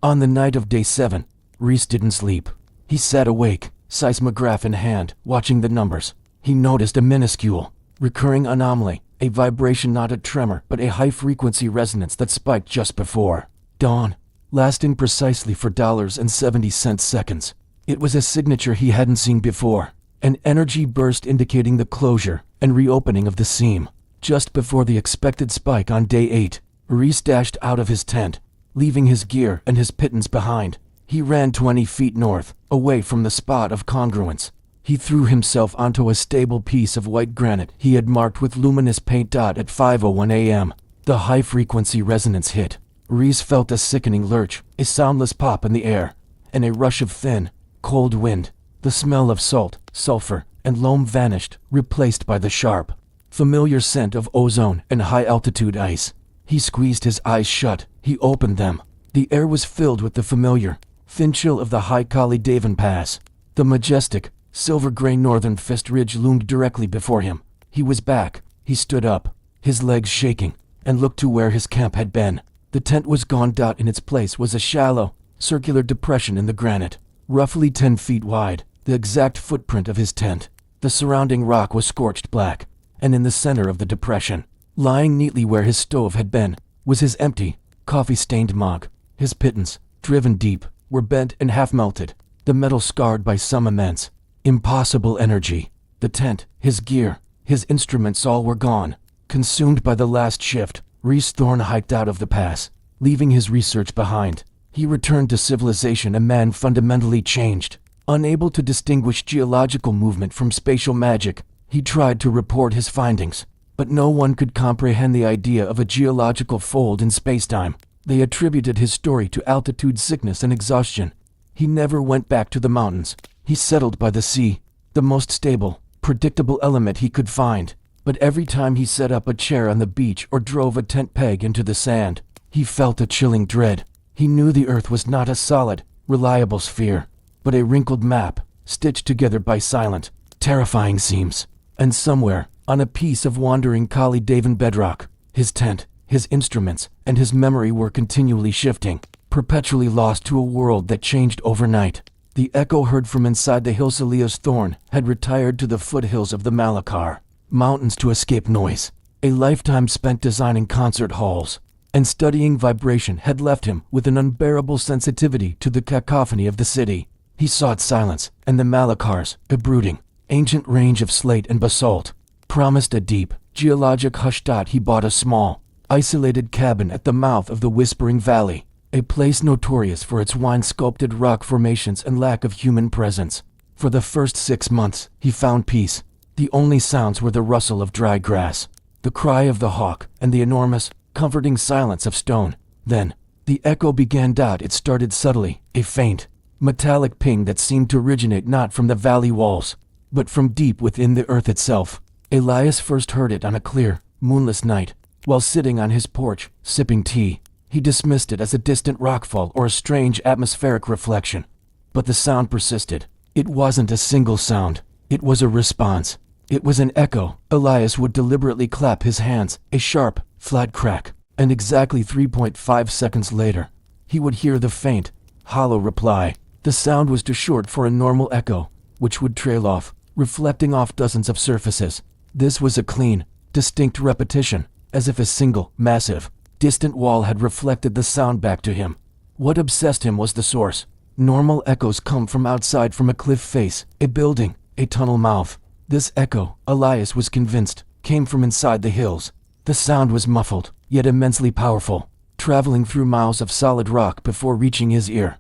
On the night of Day 7, Reese didn't sleep. He sat awake, seismograph in hand, watching the numbers. He noticed a minuscule, recurring anomaly, a vibration, not a tremor, but a high-frequency resonance that spiked just before dawn, lasting precisely for $0.70 seconds. It was a signature he hadn't seen before, an energy burst indicating the closure and reopening of the seam. Just before the expected spike on Day 8, Reese dashed out of his tent, leaving his gear and his pittance behind. He ran 20 feet north, away from the spot of congruence. He threw himself onto a stable piece of white granite he had marked with luminous paint. At 5:01 a.m., the high-frequency resonance hit. Reese felt a sickening lurch, a soundless pop in the air, and a rush of thin, cold wind. The smell of salt, sulfur, and loam vanished, replaced by the sharp, familiar scent of ozone and high-altitude ice. He squeezed his eyes shut. He opened them. The air was filled with the familiar, thin chill of the high Kali Devan Pass. The majestic, silver-gray northern fist ridge loomed directly before him. He was back. He stood up, his legs shaking, and looked to where his camp had been. The tent was gone. In its place was a shallow, circular depression in the granite, roughly 10 feet wide, the exact footprint of his tent. The surrounding rock was scorched black, and in the center of the depression, lying neatly where his stove had been, was his empty, coffee-stained mug. His pittance, driven deep, were bent and half-melted, the metal scarred by some immense, impossible energy. The tent, his gear, his instruments, all were gone, consumed by the last shift. Reese Thorne hiked out of the pass, leaving his research behind. He returned to civilization a man fundamentally changed. Unable to distinguish geological movement from spatial magic, he tried to report his findings, but no one could comprehend the idea of a geological fold in spacetime. They attributed his story to altitude sickness and exhaustion. He never went back to the mountains. He settled by the sea, the most stable, predictable element he could find. But every time he set up a chair on the beach or drove a tent peg into the sand, he felt a chilling dread. He knew the earth was not a solid, reliable sphere, but a wrinkled map, stitched together by silent, terrifying seams. And somewhere, on a piece of wandering Kali Devan bedrock, his tent, his instruments, and his memory were continually shifting, perpetually lost to a world that changed overnight. The echo heard from inside the Hilsalia's Thorn had retired to the foothills of the Malakar mountains to escape noise. A lifetime spent designing concert halls and studying vibration had left him with an unbearable sensitivity to the cacophony of the city. He sought silence, and the Malakars, a brooding, ancient range of slate and basalt, promised a deep, geologic hush. He bought a small, isolated cabin at the mouth of the Whispering Valley, a place notorious for its wine-sculpted rock formations and lack of human presence. For the first 6 months, he found peace. The only sounds were the rustle of dry grass, the cry of the hawk, and the enormous, comforting silence of stone. Then, the echo began. It started subtly, a faint, metallic ping that seemed to originate not from the valley walls, but from deep within the earth itself. Elias first heard it on a clear, moonless night, while sitting on his porch, sipping tea. He dismissed it as a distant rockfall or a strange atmospheric reflection. But the sound persisted. It wasn't a single sound. It was a response. It was an echo. Elias would deliberately clap his hands, a sharp, flat crack, and exactly 3.5 seconds later, he would hear the faint, hollow reply. The sound was too short for a normal echo, which would trail off, reflecting off dozens of surfaces. This was a clean, distinct repetition, as if a single, massive, distant wall had reflected the sound back to him. What obsessed him was the source. Normal echoes come from outside, from a cliff face, a building, a tunnel mouth. This echo, Elias was convinced, came from inside the hills. The sound was muffled, yet immensely powerful, traveling through miles of solid rock before reaching his ear.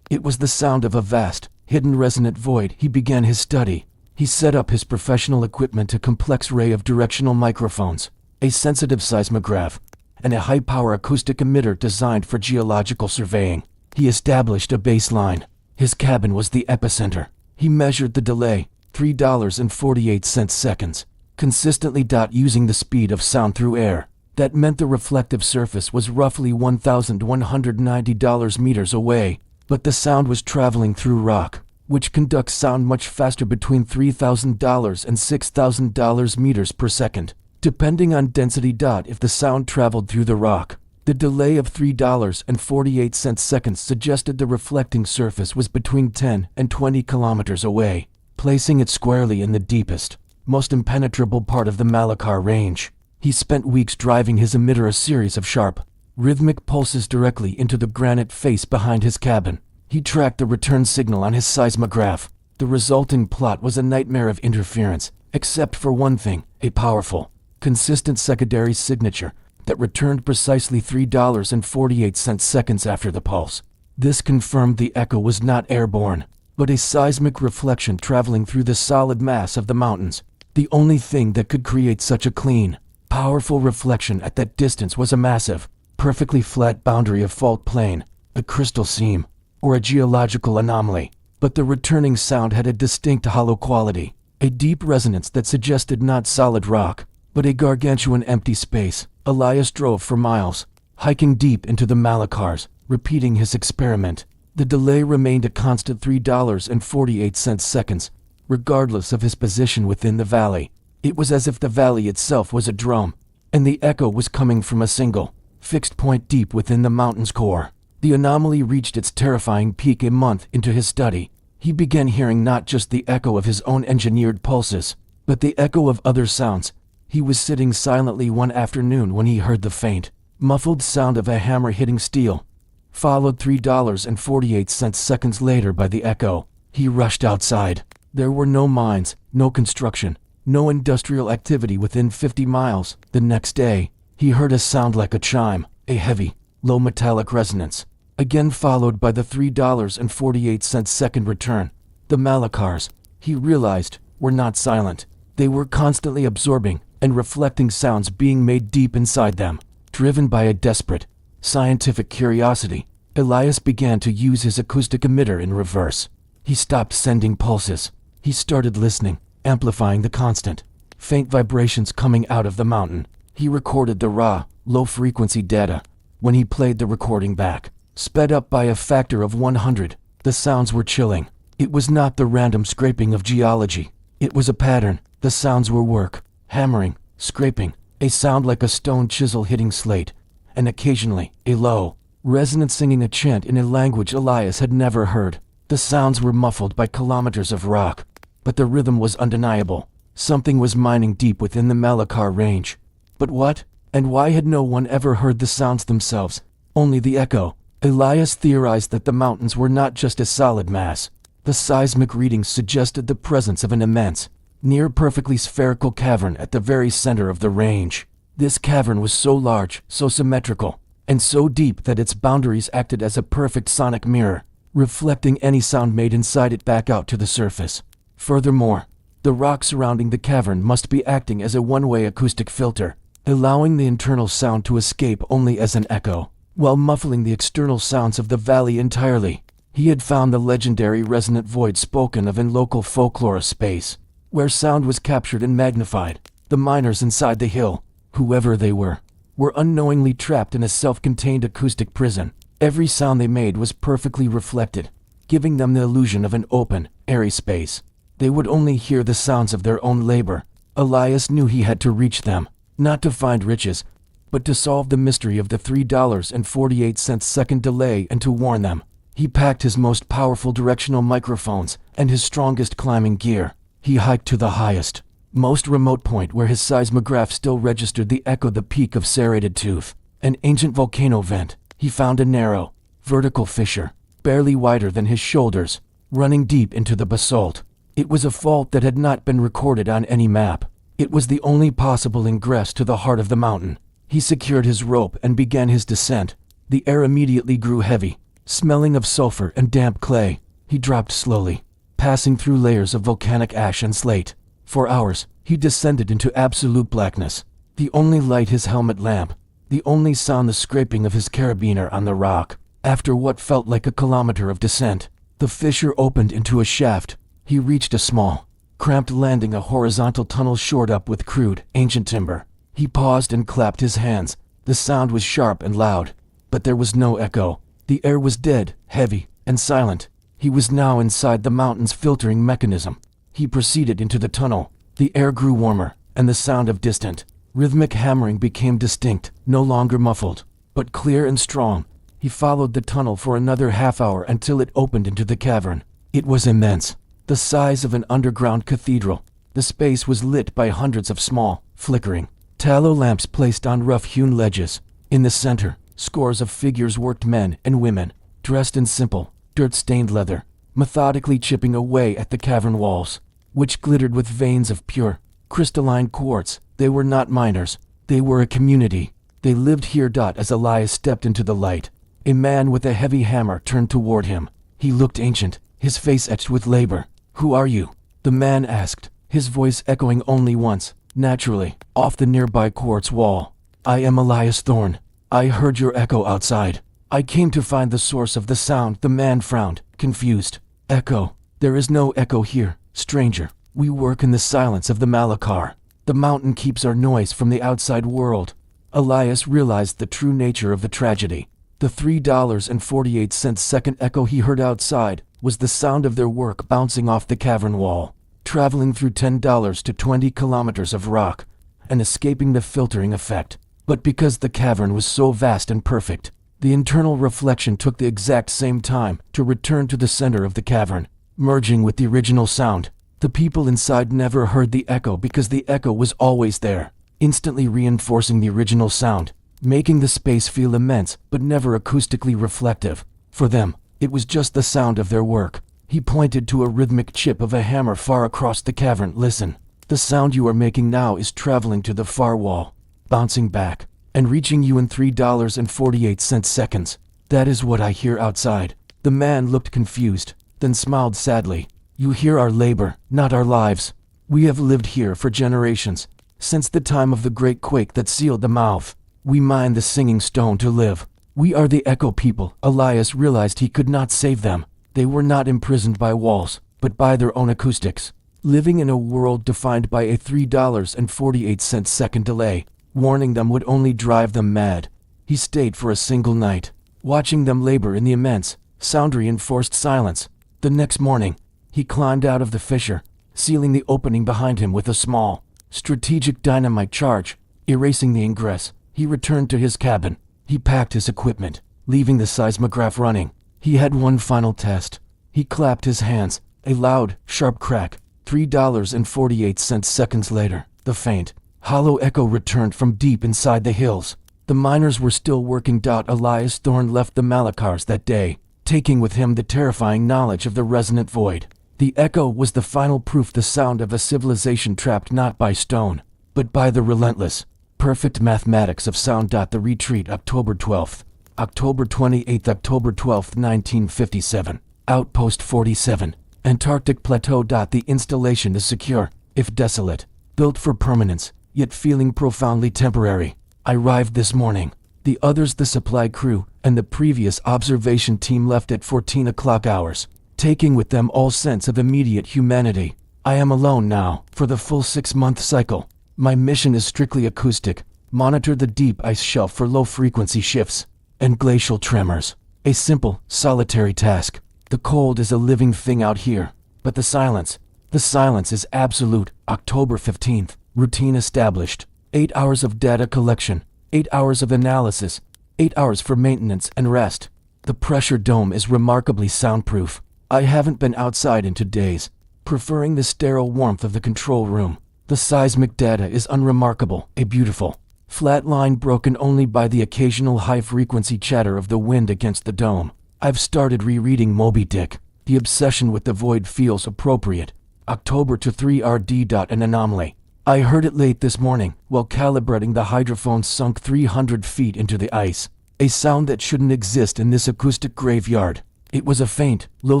It was the sound of a vast, hidden resonant void. He began his study. He set up his professional equipment, a complex array of directional microphones, a sensitive seismograph, and a high-power acoustic emitter designed for geological surveying. He established a baseline. His cabin was the epicenter. He measured the delay, $3.48 seconds, consistently using the speed of sound through air. That meant the reflective surface was roughly 1,190 meters away, but the sound was traveling through rock, which conducts sound much faster, between $3,000 and $6,000 meters per second, depending on density. If the sound traveled through the rock, the delay of $3.48 seconds suggested the reflecting surface was between 10 and 20 kilometers away, placing it squarely in the deepest, most impenetrable part of the Malakar Range. He spent weeks driving his emitter, a series of sharp, rhythmic pulses directly into the granite face behind his cabin. He tracked the return signal on his seismograph. The resulting plot was a nightmare of interference, except for one thing: a powerful, consistent secondary signature that returned precisely $3.48 seconds after the pulse. This confirmed the echo was not airborne, but a seismic reflection traveling through the solid mass of the mountains. The only thing that could create such a clean, powerful reflection at that distance was a massive, perfectly flat boundary of fault plane, a crystal seam, or a geological anomaly. But the returning sound had a distinct hollow quality, a deep resonance that suggested not solid rock, but a gargantuan empty space. Elias drove for miles, hiking deep into the Malakars, repeating his experiment. The delay remained a constant $3.48 seconds, regardless of his position within the valley. It was as if the valley itself was a drum, and the echo was coming from a single, fixed point deep within the mountain's core. The anomaly reached its terrifying peak a month into his study. He began hearing not just the echo of his own engineered pulses, but the echo of other sounds. He was sitting silently one afternoon when he heard the faint, muffled sound of a hammer hitting steel, followed $3.48 seconds later by the echo. He rushed outside. There were no mines, no construction, no industrial activity within 50 miles. The next day, he heard a sound like a chime, a heavy, low metallic resonance, again followed by the $3.48 second return. The Malakars, he realized, were not silent. They were constantly absorbing and reflecting sounds being made deep inside them. Driven by a desperate, scientific curiosity, Elias began to use his acoustic emitter in reverse. He stopped sending pulses. He started listening, amplifying the constant, faint vibrations coming out of the mountain. He recorded the raw, low-frequency data. When he played the recording back, sped up by a factor of 100, the sounds were chilling. It was not the random scraping of geology. It was a pattern. The sounds were work, hammering, scraping, a sound like a stone chisel hitting slate, and occasionally, a low, resonant singing, a chant in a language Elias had never heard. The sounds were muffled by kilometers of rock, but the rhythm was undeniable. Something was mining deep within the Malakar Range. But what? And why had no one ever heard the sounds themselves? Only the echo. Elias theorized that the mountains were not just a solid mass. The seismic readings suggested the presence of an immense, near perfectly spherical cavern at the very center of the range. This cavern was so large, so symmetrical, and so deep that its boundaries acted as a perfect sonic mirror, reflecting any sound made inside it back out to the surface. Furthermore, the rock surrounding the cavern must be acting as a one-way acoustic filter, allowing the internal sound to escape only as an echo, while muffling the external sounds of the valley entirely. He had found the legendary resonant void spoken of in local folklore, a space where sound was captured and magnified. The miners inside the hill, whoever they were unknowingly trapped in a self-contained acoustic prison. Every sound they made was perfectly reflected, giving them the illusion of an open, airy space. They would only hear the sounds of their own labor. Elias knew he had to reach them, not to find riches, but to solve the mystery of the $3.48 second delay and to warn them. He packed his most powerful directional microphones and his strongest climbing gear. He hiked to the highest, most remote point where his seismograph still registered the echo, the peak of Serrated Tooth, an ancient volcano vent. He found a narrow, vertical fissure, barely wider than his shoulders, running deep into the basalt. It was a fault that had not been recorded on any map. It was the only possible ingress to the heart of the mountain. He secured his rope and began his descent. The air immediately grew heavy, smelling of sulfur and damp clay. He dropped slowly, passing through layers of volcanic ash and slate. For hours, he descended into absolute blackness. The only light his helmet lamp, the only sound the scraping of his carabiner on the rock. After what felt like a kilometer of descent, the fissure opened into a shaft. He reached a small, cramped landing, a horizontal tunnel shored up with crude, ancient timber. He paused and clapped his hands. The sound was sharp and loud, but there was no echo. The air was dead, heavy, and silent. He was now inside the mountain's filtering mechanism. He proceeded into the tunnel. The air grew warmer, and the sound of distant, rhythmic hammering became distinct, no longer muffled, but clear and strong. He followed the tunnel for another half hour until it opened into the cavern. It was immense, the size of an underground cathedral. The space was lit by hundreds of small, flickering, tallow lamps placed on rough-hewn ledges. In the center, scores of figures worked, men and women, dressed in simple, dirt-stained leather, methodically chipping away at the cavern walls, which glittered with veins of pure, crystalline quartz. They were not miners. They were a community. They lived here. As Elias stepped into the light, a man with a heavy hammer turned toward him. He looked ancient, his face etched with labor. "Who are you?" the man asked, his voice echoing only once, naturally, off the nearby quartz wall. "I am Elias Thorne. I heard your echo outside. I came to find the source of the sound." The man frowned, confused. "Echo? There is no echo here, stranger. We work in the silence of the Malakar. The mountain keeps our noise from the outside world." Elias realized the true nature of the tragedy. The $3.48 second echo he heard outside was the sound of their work bouncing off the cavern wall, traveling through 10 to 20 kilometers of rock, and escaping the filtering effect. But because the cavern was so vast and perfect, the internal reflection took the exact same time to return to the center of the cavern, merging with the original sound. The people inside never heard the echo because the echo was always there, instantly reinforcing the original sound, making the space feel immense but never acoustically reflective. For them, it was just the sound of their work. He pointed to a rhythmic chip of a hammer far across the cavern. "Listen, the sound you are making now is traveling to the far wall, bouncing back, and reaching you in $3.48 seconds. That is what I hear outside." The man looked confused, then smiled sadly. "You hear our labor, not our lives. We have lived here for generations, since the time of the great quake that sealed the mouth. We mine the singing stone to live. We are the Echo people." Elias realized he could not save them. They were not imprisoned by walls, but by their own acoustics, living in a world defined by a $3.48 second delay. Warning them would only drive them mad. He stayed for a single night, watching them labor in the immense, sound-reinforced silence. The next morning, he climbed out of the fissure, sealing the opening behind him with a small, strategic dynamite charge, erasing the ingress. He returned to his cabin. He packed his equipment, leaving the seismograph running. He had one final test. He clapped his hands. A loud, sharp crack. $3.48 seconds later, the faint, hollow echo returned from deep inside the hills. The miners were still working. Elias Thorne left the Malakars that day, taking with him the terrifying knowledge of the resonant void. The echo was the final proof, the sound of a civilization trapped not by stone, but by the relentless, perfect mathematics of sound. The retreat, October 12th, October 28th, October 12th, 1957. Outpost 47, Antarctic Plateau. The installation is secure, if desolate, built for permanence, yet feeling profoundly temporary. I arrived this morning. The others, the supply crew, and the previous observation team left at 14 o'clock hours, taking with them all sense of immediate humanity. I am alone now, for the full 6-month cycle. My mission is strictly acoustic. Monitor the deep ice shelf for low-frequency shifts and glacial tremors. A simple, solitary task. The cold is a living thing out here, but the silence, The silence is absolute. October 15th. Routine established. 8 hours of data collection. 8 hours of analysis. 8 hours for maintenance and rest. The pressure dome is remarkably soundproof. I haven't been outside in 2 days, preferring the sterile warmth of the control room. The seismic data is unremarkable, a beautiful flat line broken only by the occasional high-frequency chatter of the wind against the dome. I've started rereading Moby Dick. The obsession with the void feels appropriate. October to 3rd. An anomaly. I heard it late this morning while calibrating the hydrophone sunk 300 feet into the ice. A sound that shouldn't exist in this acoustic graveyard. It was a faint, low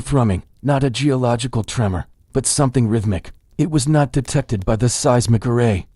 thrumming, not a geological tremor, but something rhythmic. It was not detected by the seismic array.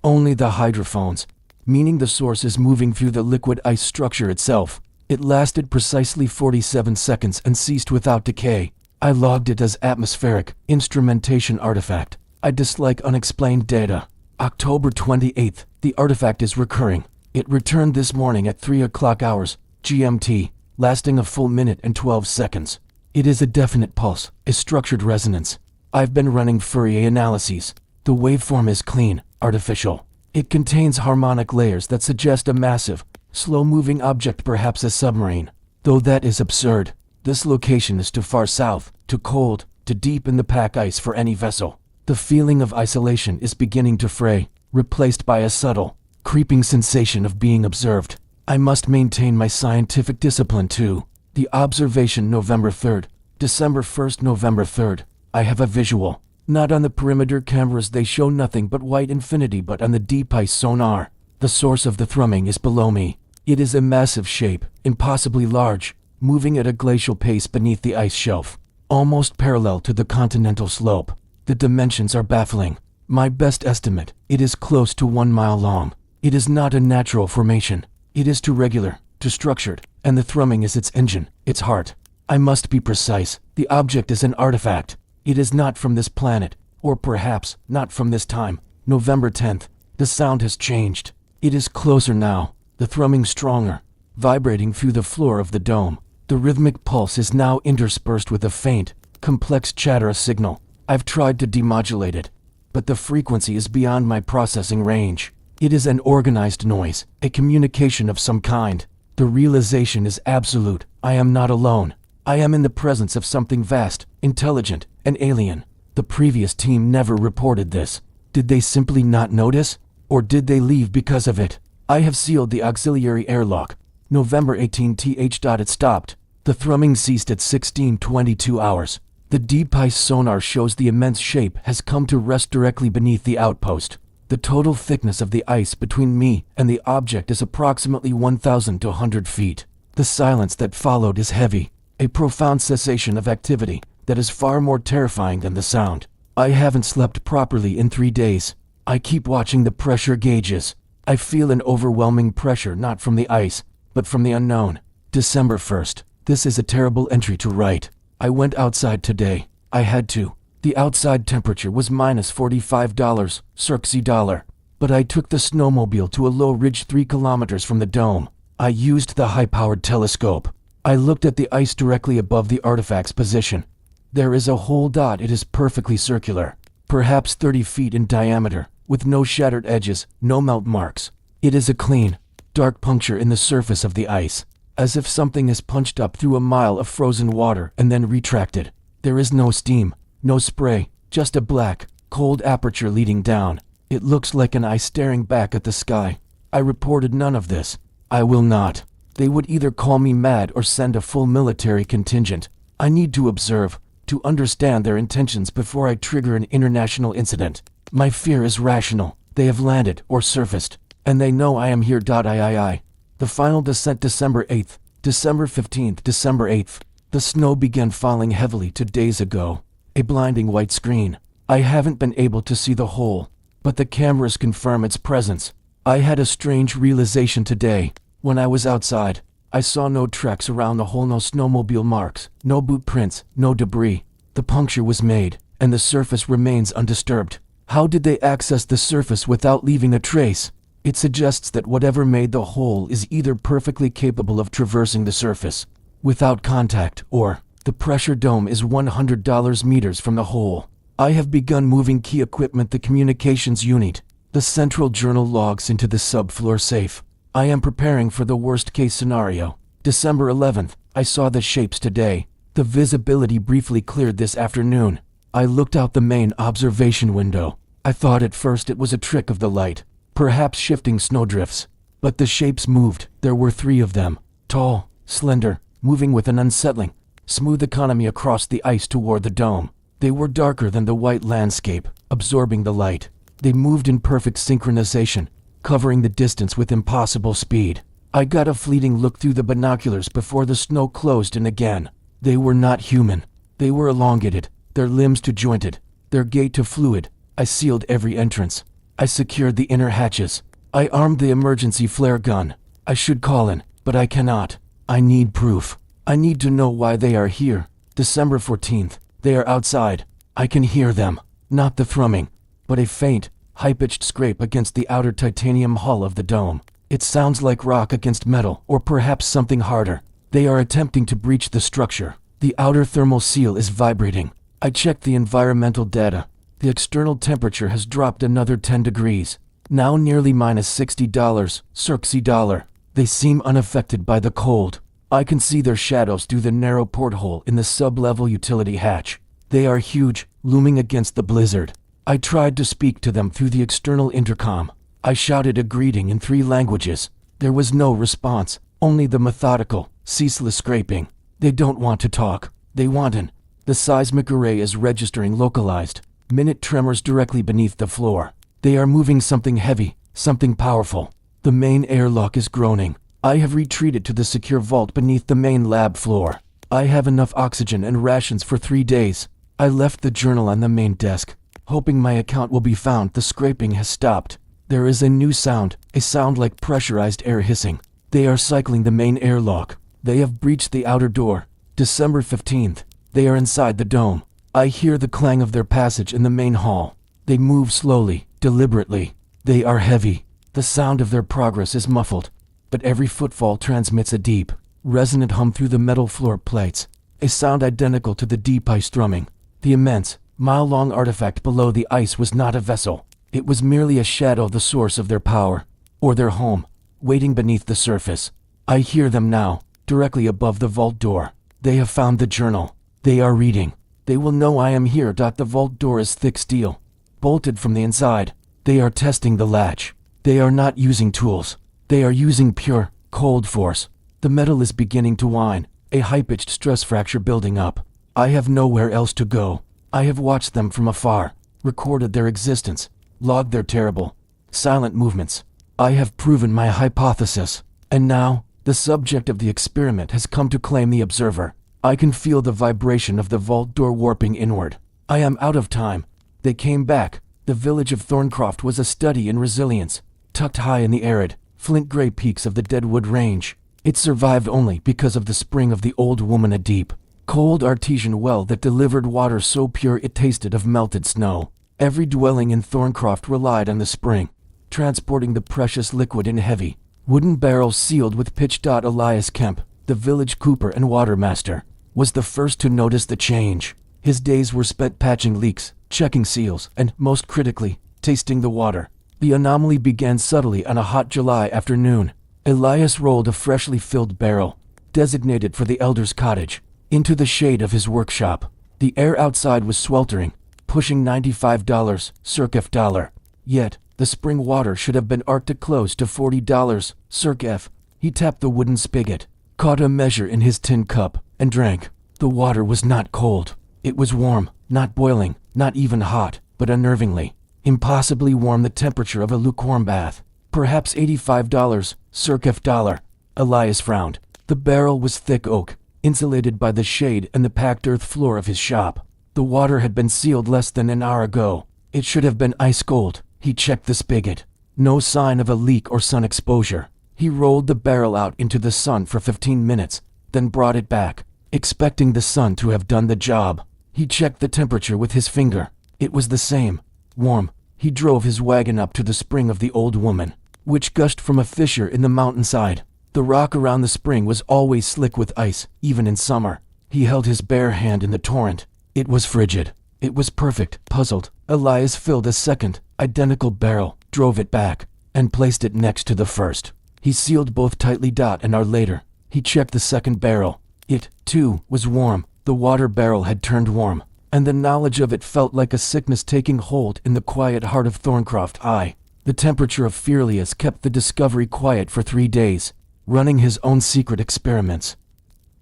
Only the hydrophones, meaning the source is moving through the liquid ice structure itself. It lasted precisely 47 seconds and ceased without decay. I logged it as atmospheric instrumentation artifact. I dislike unexplained data. October 28th. The artifact is recurring. It returned this morning at 3 o'clock hours, GMT, lasting a full minute and 12 seconds. It is a definite pulse, a structured resonance. I've been running Fourier analyses. The waveform is clean, artificial. It contains harmonic layers that suggest a massive, slow-moving object, perhaps a submarine. Though that is absurd. This location is too far south, too cold, too deep in the pack ice for any vessel. The feeling of isolation is beginning to fray, replaced by a subtle, creeping sensation of being observed. I must maintain my scientific discipline too. The observation November 3rd, December 1st, November 3rd. I have a visual. Not on the perimeter cameras, they show nothing but white infinity, but on the deep ice sonar. The source of the thrumming is below me. It is a massive shape, impossibly large, moving at a glacial pace beneath the ice shelf, almost parallel to the continental slope. The dimensions are baffling. My best estimate, it is close to 1 mile long. It is not a natural formation. It is too regular, too structured, and the thrumming is its engine, its heart. I must be precise. The object is an artifact. It is not from this planet, or perhaps not from this time. November 10th. The sound has changed. It is closer now, the thrumming stronger, vibrating through the floor of the dome. The rhythmic pulse is now interspersed with a faint, complex chatter signal. I've tried to demodulate it, but the frequency is beyond my processing range. It is an organized noise, a communication of some kind. The realization is absolute. I am not alone. I am in the presence of something vast, intelligent, and alien. The previous team never reported this. Did they simply not notice? Or did they leave because of it? I have sealed the auxiliary airlock. November 18th. It stopped. The thrumming ceased at 16:22 hours. The deep ice sonar shows the immense shape has come to rest directly beneath the outpost. The total thickness of the ice between me and the object is approximately 1,200 feet. The silence that followed is heavy, a profound cessation of activity that is far more terrifying than the sound. I haven't slept properly in 3 days. I keep watching the pressure gauges. I feel an overwhelming pressure not from the ice, but from the unknown. December 1st. This is a terrible entry to write. I went outside today. I had to. The outside temperature was minus $45, $. But I took the snowmobile to a low ridge 3 kilometers from the dome. I used the high-powered telescope. I looked at the ice directly above the artifact's position. There is a whole dot. It is perfectly circular, perhaps 30 feet in diameter, with no shattered edges, no melt marks. It is a clean, dark puncture in the surface of the ice, as if something is punched up through a mile of frozen water and then retracted. There is no steam, no spray, just a black, cold aperture leading down. It looks like an eye staring back at the sky. I reported none of this. I will not. They would either call me mad or send a full military contingent. I need to observe, to understand their intentions before I trigger an international incident. My fear is rational. They have landed or surfaced, and they know I am here. III. The final descent December 8th, December 15th, December 8th. The snow began falling heavily 2 days ago. A blinding white screen. I haven't been able to see the hole, but the cameras confirm its presence. I had a strange realization today. When I was outside, I saw no tracks around the hole, no snowmobile marks, no boot prints, no debris. The puncture was made, and the surface remains undisturbed. How did they access the surface without leaving a trace? It suggests that whatever made the hole is either perfectly capable of traversing the surface without contact, or the pressure dome is $100 meters from the hole. I have begun moving key equipment, the communications unit, the central journal logs into the subfloor safe. I am preparing for the worst-case scenario. December 11th, I saw the shapes today. The visibility briefly cleared this afternoon. I looked out the main observation window. I thought at first it was a trick of the light, perhaps shifting snowdrifts. But the shapes moved. There were 3 of them, tall, slender, moving with an unsettling, smooth economy across the ice toward the dome. They were darker than the white landscape, absorbing the light. They moved in perfect synchronization, covering the distance with impossible speed. I got a fleeting look through the binoculars before the snow closed in again. They were not human. They were elongated, their limbs too jointed, their gait too fluid. I sealed every entrance. I secured the inner hatches. I armed the emergency flare gun. I should call in, but I cannot. I need proof. I need to know why they are here. December 14th. They are outside. I can hear them. Not the thrumming, but a faint, high-pitched scrape against the outer titanium hull of the dome. It sounds like rock against metal, or perhaps something harder. They are attempting to breach the structure. The outer thermal seal is vibrating. I checked the environmental data. The external temperature has dropped another 10 degrees. Now nearly minus $60, circa dollar. They seem unaffected by the cold. I can see their shadows through the narrow porthole in the sub-level utility hatch. They are huge, looming against the blizzard. I tried to speak to them through the external intercom. I shouted a greeting in 3 languages. There was no response, only the methodical, ceaseless scraping. They don't want to talk. They want in. The seismic array is registering localized, minute tremors directly beneath the floor. They are moving something heavy, something powerful. The main airlock is groaning. I have retreated to the secure vault beneath the main lab floor. I have enough oxygen and rations for 3 days. I left the journal on the main desk, hoping my account will be found. The scraping has stopped. There is a new sound, a sound like pressurized air hissing. They are cycling the main airlock. They have breached the outer door. December 15th. They are inside the dome. I hear the clang of their passage in the main hall. They move slowly, deliberately. They are heavy. The sound of their progress is muffled, but every footfall transmits a deep, resonant hum through the metal floor plates, a sound identical to the deep ice thrumming. The immense, mile-long artifact below the ice was not a vessel. It was merely a shadow, the source of their power, or their home, waiting beneath the surface. I hear them now, directly above the vault door. They have found the journal. They are reading. They will know I am here. The vault door is thick steel, bolted from the inside. They are testing the latch. They are not using tools. They are using pure, cold force. The metal is beginning to whine, a high-pitched stress fracture building up. I have nowhere else to go. I have watched them from afar, recorded their existence, logged their terrible, silent movements. I have proven my hypothesis. And now, the subject of the experiment has come to claim the observer. I can feel the vibration of the vault door warping inward. I am out of time. They came back. The village of Thorncroft was a study in resilience, tucked high in the arid, flint-gray peaks of the Deadwood Range. It survived only because of the spring of the old woman, a deep, cold artesian well that delivered water so pure it tasted of melted snow. Every dwelling in Thorncroft relied on the spring, transporting the precious liquid in heavy, wooden barrels sealed with pitch. Elias Kemp, the village cooper and watermaster, was the first to notice the change. His days were spent patching leaks, checking seals, and, most critically, tasting the water. The anomaly began subtly on a hot July afternoon. Elias rolled a freshly filled barrel, designated for the elder's cottage, into the shade of his workshop. The air outside was sweltering, pushing $95, circa dollar. Yet, the spring water should have been Arctic close to $40, circa F. He tapped the wooden spigot, caught a measure in his tin cup, and drank. The water was not cold. It was warm, not boiling, not even hot, but unnervingly, impossibly warm, the temperature of a lukewarm bath. Perhaps $85, circa dollar. Elias frowned. The barrel was thick oak, insulated by the shade and the packed earth floor of his shop. The water had been sealed less than an hour ago. It should have been ice cold. He checked the spigot. No sign of a leak or sun exposure. He rolled the barrel out into the sun for 15 minutes, then brought it back, expecting the sun to have done the job. He checked the temperature with his finger. It was the same, warm. He drove his wagon up to the spring of the old woman, which gushed from a fissure in the mountainside. The rock around the spring was always slick with ice, even in summer. He held his bare hand in the torrent. It was frigid. It was perfect. Puzzled, Elias filled a second, identical barrel, drove it back, and placed it next to the first. He sealed both tightly. An hour later, he checked the second barrel. It, too, was warm. The water barrel had turned warm, and the knowledge of it felt like a sickness taking hold in the quiet heart of Thorncroft. The temperature of Furious kept the discovery quiet for 3 days, running his own secret experiments.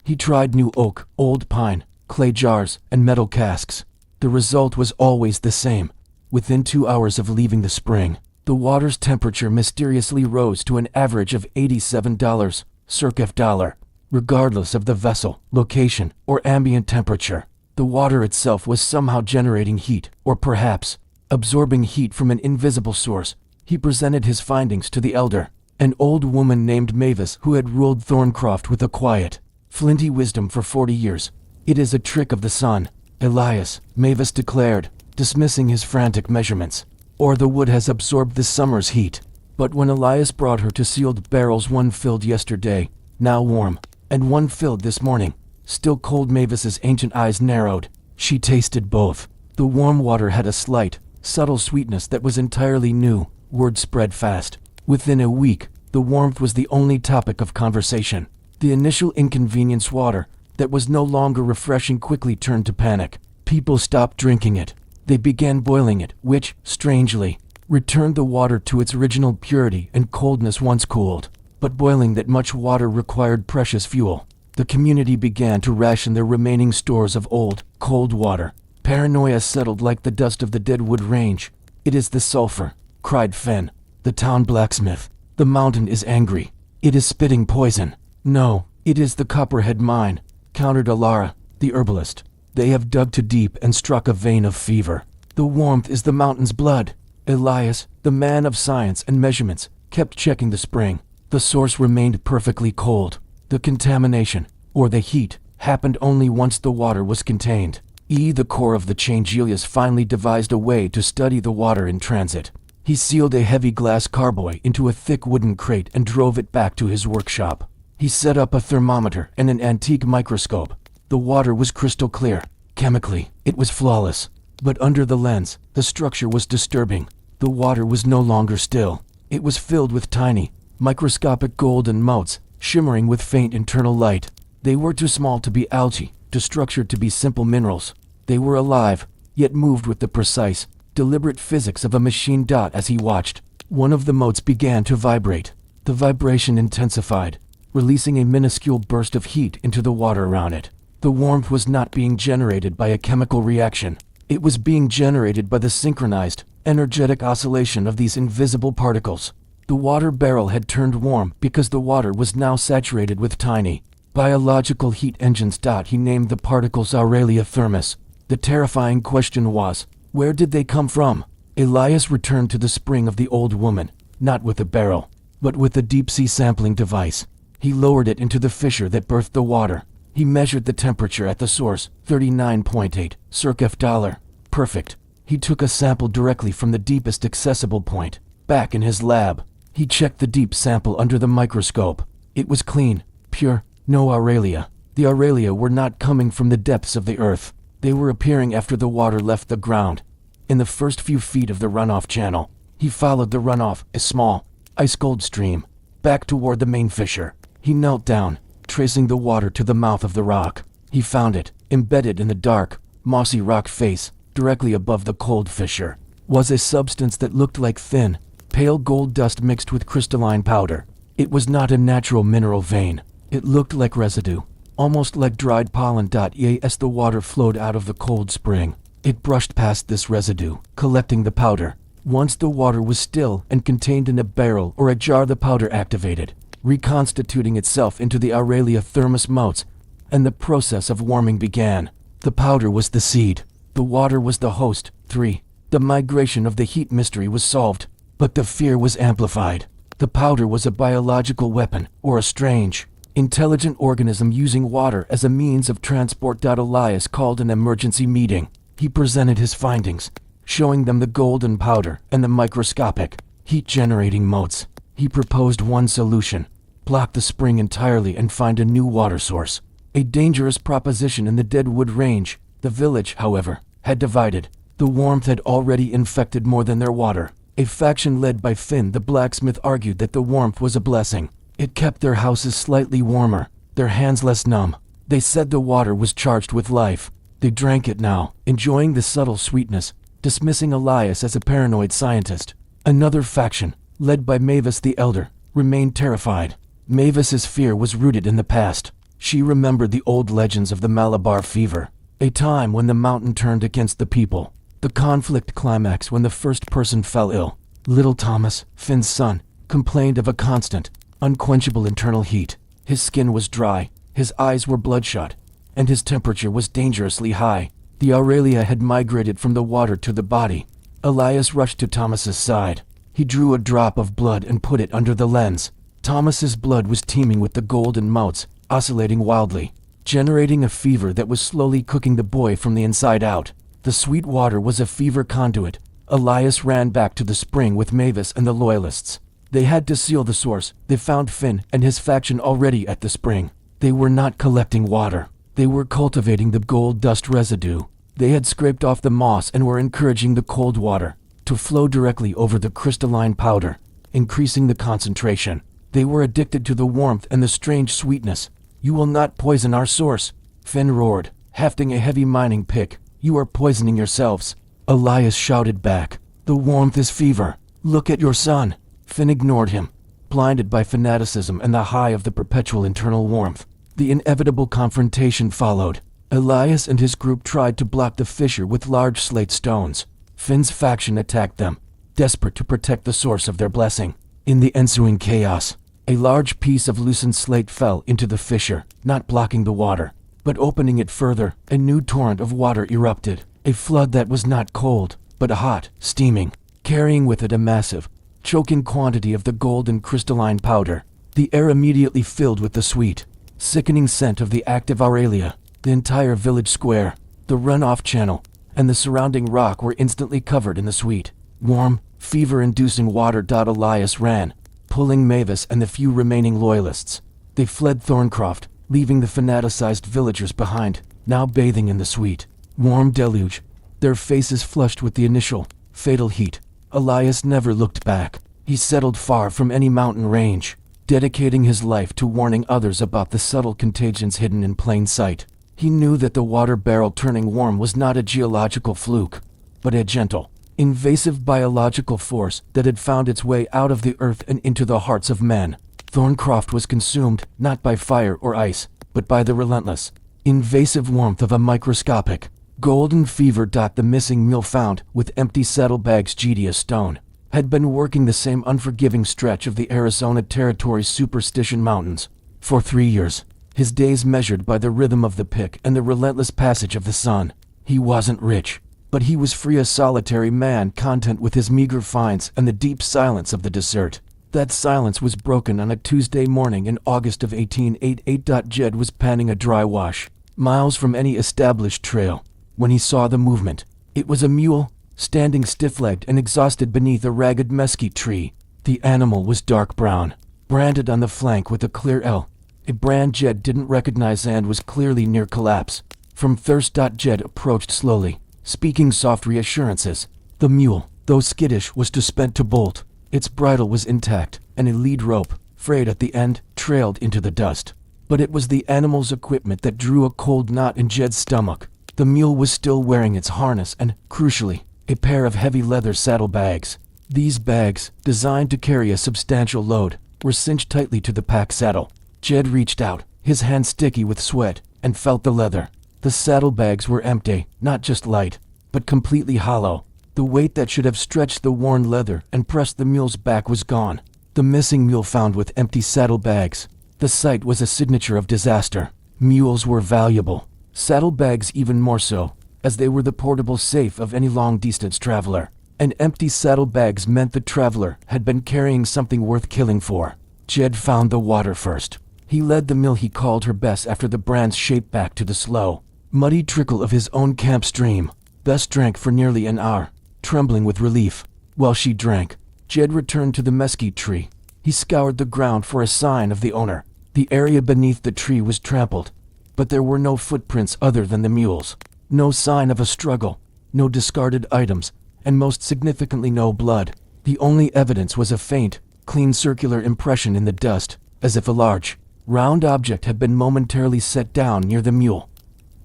He tried new oak, old pine, clay jars, and metal casks. The result was always the same. Within 2 hours of leaving the spring, the water's temperature mysteriously rose to an average of $87 circa, regardless of the vessel, location, or ambient temperature. The water itself was somehow generating heat, or perhaps absorbing heat from an invisible source. He presented his findings to the elder, an old woman named Mavis who had ruled Thorncroft with a quiet, flinty wisdom for 40 years. "It is a trick of the sun, Elias," Mavis declared, dismissing his frantic measurements. "Or the wood has absorbed this summer's heat." But when Elias brought her 2 sealed barrels, one filled yesterday, now warm, and one filled this morning, still cold, Mavis's ancient eyes narrowed. She tasted both. The warm water had a slight, subtle sweetness that was entirely new. Word spread fast. Within a week, the warmth was the only topic of conversation. The initial inconvenience, water that was no longer refreshing, quickly turned to panic. People stopped drinking it. They began boiling it, which, strangely, returned the water to its original purity and coldness once cooled. But boiling that much water required precious fuel. The community began to ration their remaining stores of old, cold water. Paranoia settled like the dust of the Deadwood Range. "It is the sulfur," cried Fenn, the town blacksmith. "The mountain is angry. It is spitting poison." "No, it is the Copperhead Mine," countered Alara, the herbalist. "They have dug too deep and struck a vein of fever. The warmth is the mountain's blood." Elias, the man of science and measurements, kept checking the spring. The source remained perfectly cold. The contamination, or the heat, happened only once the water was contained. The core of the chain. Julius finally devised a way to study the water in transit. He sealed a heavy glass carboy into a thick wooden crate and drove it back to his workshop. He set up a thermometer and an antique microscope. The water was crystal clear. Chemically, it was flawless. But under the lens, the structure was disturbing. The water was no longer still. It was filled with tiny, microscopic golden motes, shimmering with faint internal light. They were too small to be algae, too structured to be simple minerals. They were alive, yet moved with the precise, deliberate physics of a machine. As he watched, one of the motes began to vibrate. The vibration intensified, releasing a minuscule burst of heat into the water around it. The warmth was not being generated by a chemical reaction. It was being generated by the synchronized, energetic oscillation of these invisible particles. The water barrel had turned warm because the water was now saturated with tiny, biological heat engines. He named the particles Aurelia thermis. The terrifying question was, where did they come from? Elias returned to the spring of the old woman, not with a barrel, but with a deep-sea sampling device. He lowered it into the fissure that birthed the water. He measured the temperature at the source, 39.8 circa. Perfect. He took a sample directly from the deepest accessible point. Back in his lab, he checked the deep sample under the microscope. It was clean, pure, no Aurelia. The Aurelia were not coming from the depths of the earth. They were appearing after the water left the ground. In the first few feet of the runoff channel, he followed the runoff, a small, ice-cold stream, back toward the main fissure. He knelt down, tracing the water to the mouth of the rock. He found it, embedded in the dark, mossy rock face, directly above the cold fissure, was a substance that looked like thin, pale gold dust mixed with crystalline powder. It was not a natural mineral vein. It looked like residue, almost like dried pollen. As the water flowed out of the cold spring, it brushed past this residue, collecting the powder. Once the water was still and contained in a barrel or a jar, the powder activated, reconstituting itself into the Aurelia thermis motes, and the process of warming began. The powder was the seed. The water was the host. 3. The migration of the heat mystery was solved, but the fear was amplified. The powder was a biological weapon, or a strange, intelligent organism using water as a means of transport. Elias called an emergency meeting. He presented his findings, showing them the golden powder and the microscopic, heat-generating motes. He proposed one solution: block the spring entirely and find a new water source. A dangerous proposition in the Deadwood Range. The village, however, had divided. The warmth had already infected more than their water. A faction led by Finn the blacksmith argued that the warmth was a blessing. It kept their houses slightly warmer, their hands less numb. They said the water was charged with life. They drank it now, enjoying the subtle sweetness, dismissing Elias as a paranoid scientist. Another faction, led by Mavis the Elder, remained terrified. Mavis's fear was rooted in the past. She remembered the old legends of the Malabar fever, a time when the mountain turned against the people. The conflict climaxed when the first person fell ill. Little Thomas, Finn's son, complained of a constant, unquenchable internal heat. His skin was dry, his eyes were bloodshot, and his temperature was dangerously high. The Aurelia had migrated from the water to the body. Elias rushed to Thomas's side. He drew a drop of blood and put it under the lens. Thomas's blood was teeming with the golden motes, oscillating wildly, generating a fever that was slowly cooking the boy from the inside out. The sweet water was a fever conduit. Elias ran back to the spring with Mavis and the Loyalists. They had to seal the source. They found Finn and his faction already at the spring. They were not collecting water. They were cultivating the gold dust residue. They had scraped off the moss and were encouraging the cold water to flow directly over the crystalline powder, increasing the concentration. They were addicted to the warmth and the strange sweetness. "You will not poison our source," Finn roared, hefting a heavy mining pick. "You are poisoning yourselves." Elias shouted back, "The warmth is fever. Look at your son." Finn ignored him, blinded by fanaticism and the high of the perpetual internal warmth. The inevitable confrontation followed. Elias and his group tried to block the fissure with large slate stones. Finn's faction attacked them, desperate to protect the source of their blessing. In the ensuing chaos, a large piece of loosened slate fell into the fissure, not blocking the water, but opening it further. A new torrent of water erupted, a flood that was not cold, but hot, steaming, carrying with it a massive, choking quantity of the golden crystalline powder. The air immediately filled with the sweet, sickening scent of the active Aurelia. The entire village square, the runoff channel, and the surrounding rock were instantly covered in the sweet, warm, fever-inducing water. Elias ran, pulling Mavis and the few remaining Loyalists. They fled Thorncroft, leaving the fanaticized villagers behind, now bathing in the sweet, warm deluge, their faces flushed with the initial, fatal heat. Elias never looked back. He settled far from any mountain range, dedicating his life to warning others about the subtle contagions hidden in plain sight. He knew that the water barrel turning warm was not a geological fluke, but a gentle, invasive biological force that had found its way out of the earth and into the hearts of men. Thorncroft was consumed not by fire or ice, but by the relentless, invasive warmth of a microscopic, golden fever. The missing mule found with empty saddlebags. Gedia Stone had been working the same unforgiving stretch of the Arizona Territory's Superstition Mountains for 3 years. His days measured by the rhythm of the pick and the relentless passage of the sun. He wasn't rich, but he was free, a solitary man, content with his meager finds and the deep silence of the desert. That silence was broken on a Tuesday morning in August of 1888. Jed was panning a dry wash, miles from any established trail, when he saw the movement. It was a mule, standing stiff-legged and exhausted beneath a ragged mesquite tree. The animal was dark brown, branded on the flank with a clear L, a brand Jed didn't recognize, and was clearly near collapse. From thirst. Jed approached slowly, speaking soft reassurances. The mule, though skittish, was too spent to bolt. Its bridle was intact, and a lead rope, frayed at the end, trailed into the dust. But it was the animal's equipment that drew a cold knot in Jed's stomach. The mule was still wearing its harness and, crucially, a pair of heavy leather saddlebags. These bags, designed to carry a substantial load, were cinched tightly to the pack saddle. Jed reached out, his hand sticky with sweat, and felt the leather. The saddlebags were empty, not just light, but completely hollow. The weight that should have stretched the worn leather and pressed the mule's back was gone. The missing mule found with empty saddlebags. The sight was a signature of disaster. Mules were valuable, saddlebags even more so, as they were the portable safe of any long-distance traveler. And empty saddlebags meant the traveler had been carrying something worth killing for. Jed found the water first. He led the mule he called her Bess after the brand's shape back to the slow, muddy trickle of his own camp stream. Bess drank for nearly an hour, trembling with relief. While she drank, Jed returned to the mesquite tree. He scoured the ground for a sign of the owner. The area beneath the tree was trampled, but there were no footprints other than the mule's. No sign of a struggle, no discarded items, and most significantly no blood. The only evidence was a faint, clean circular impression in the dust, as if a large, round object had been momentarily set down near the mule.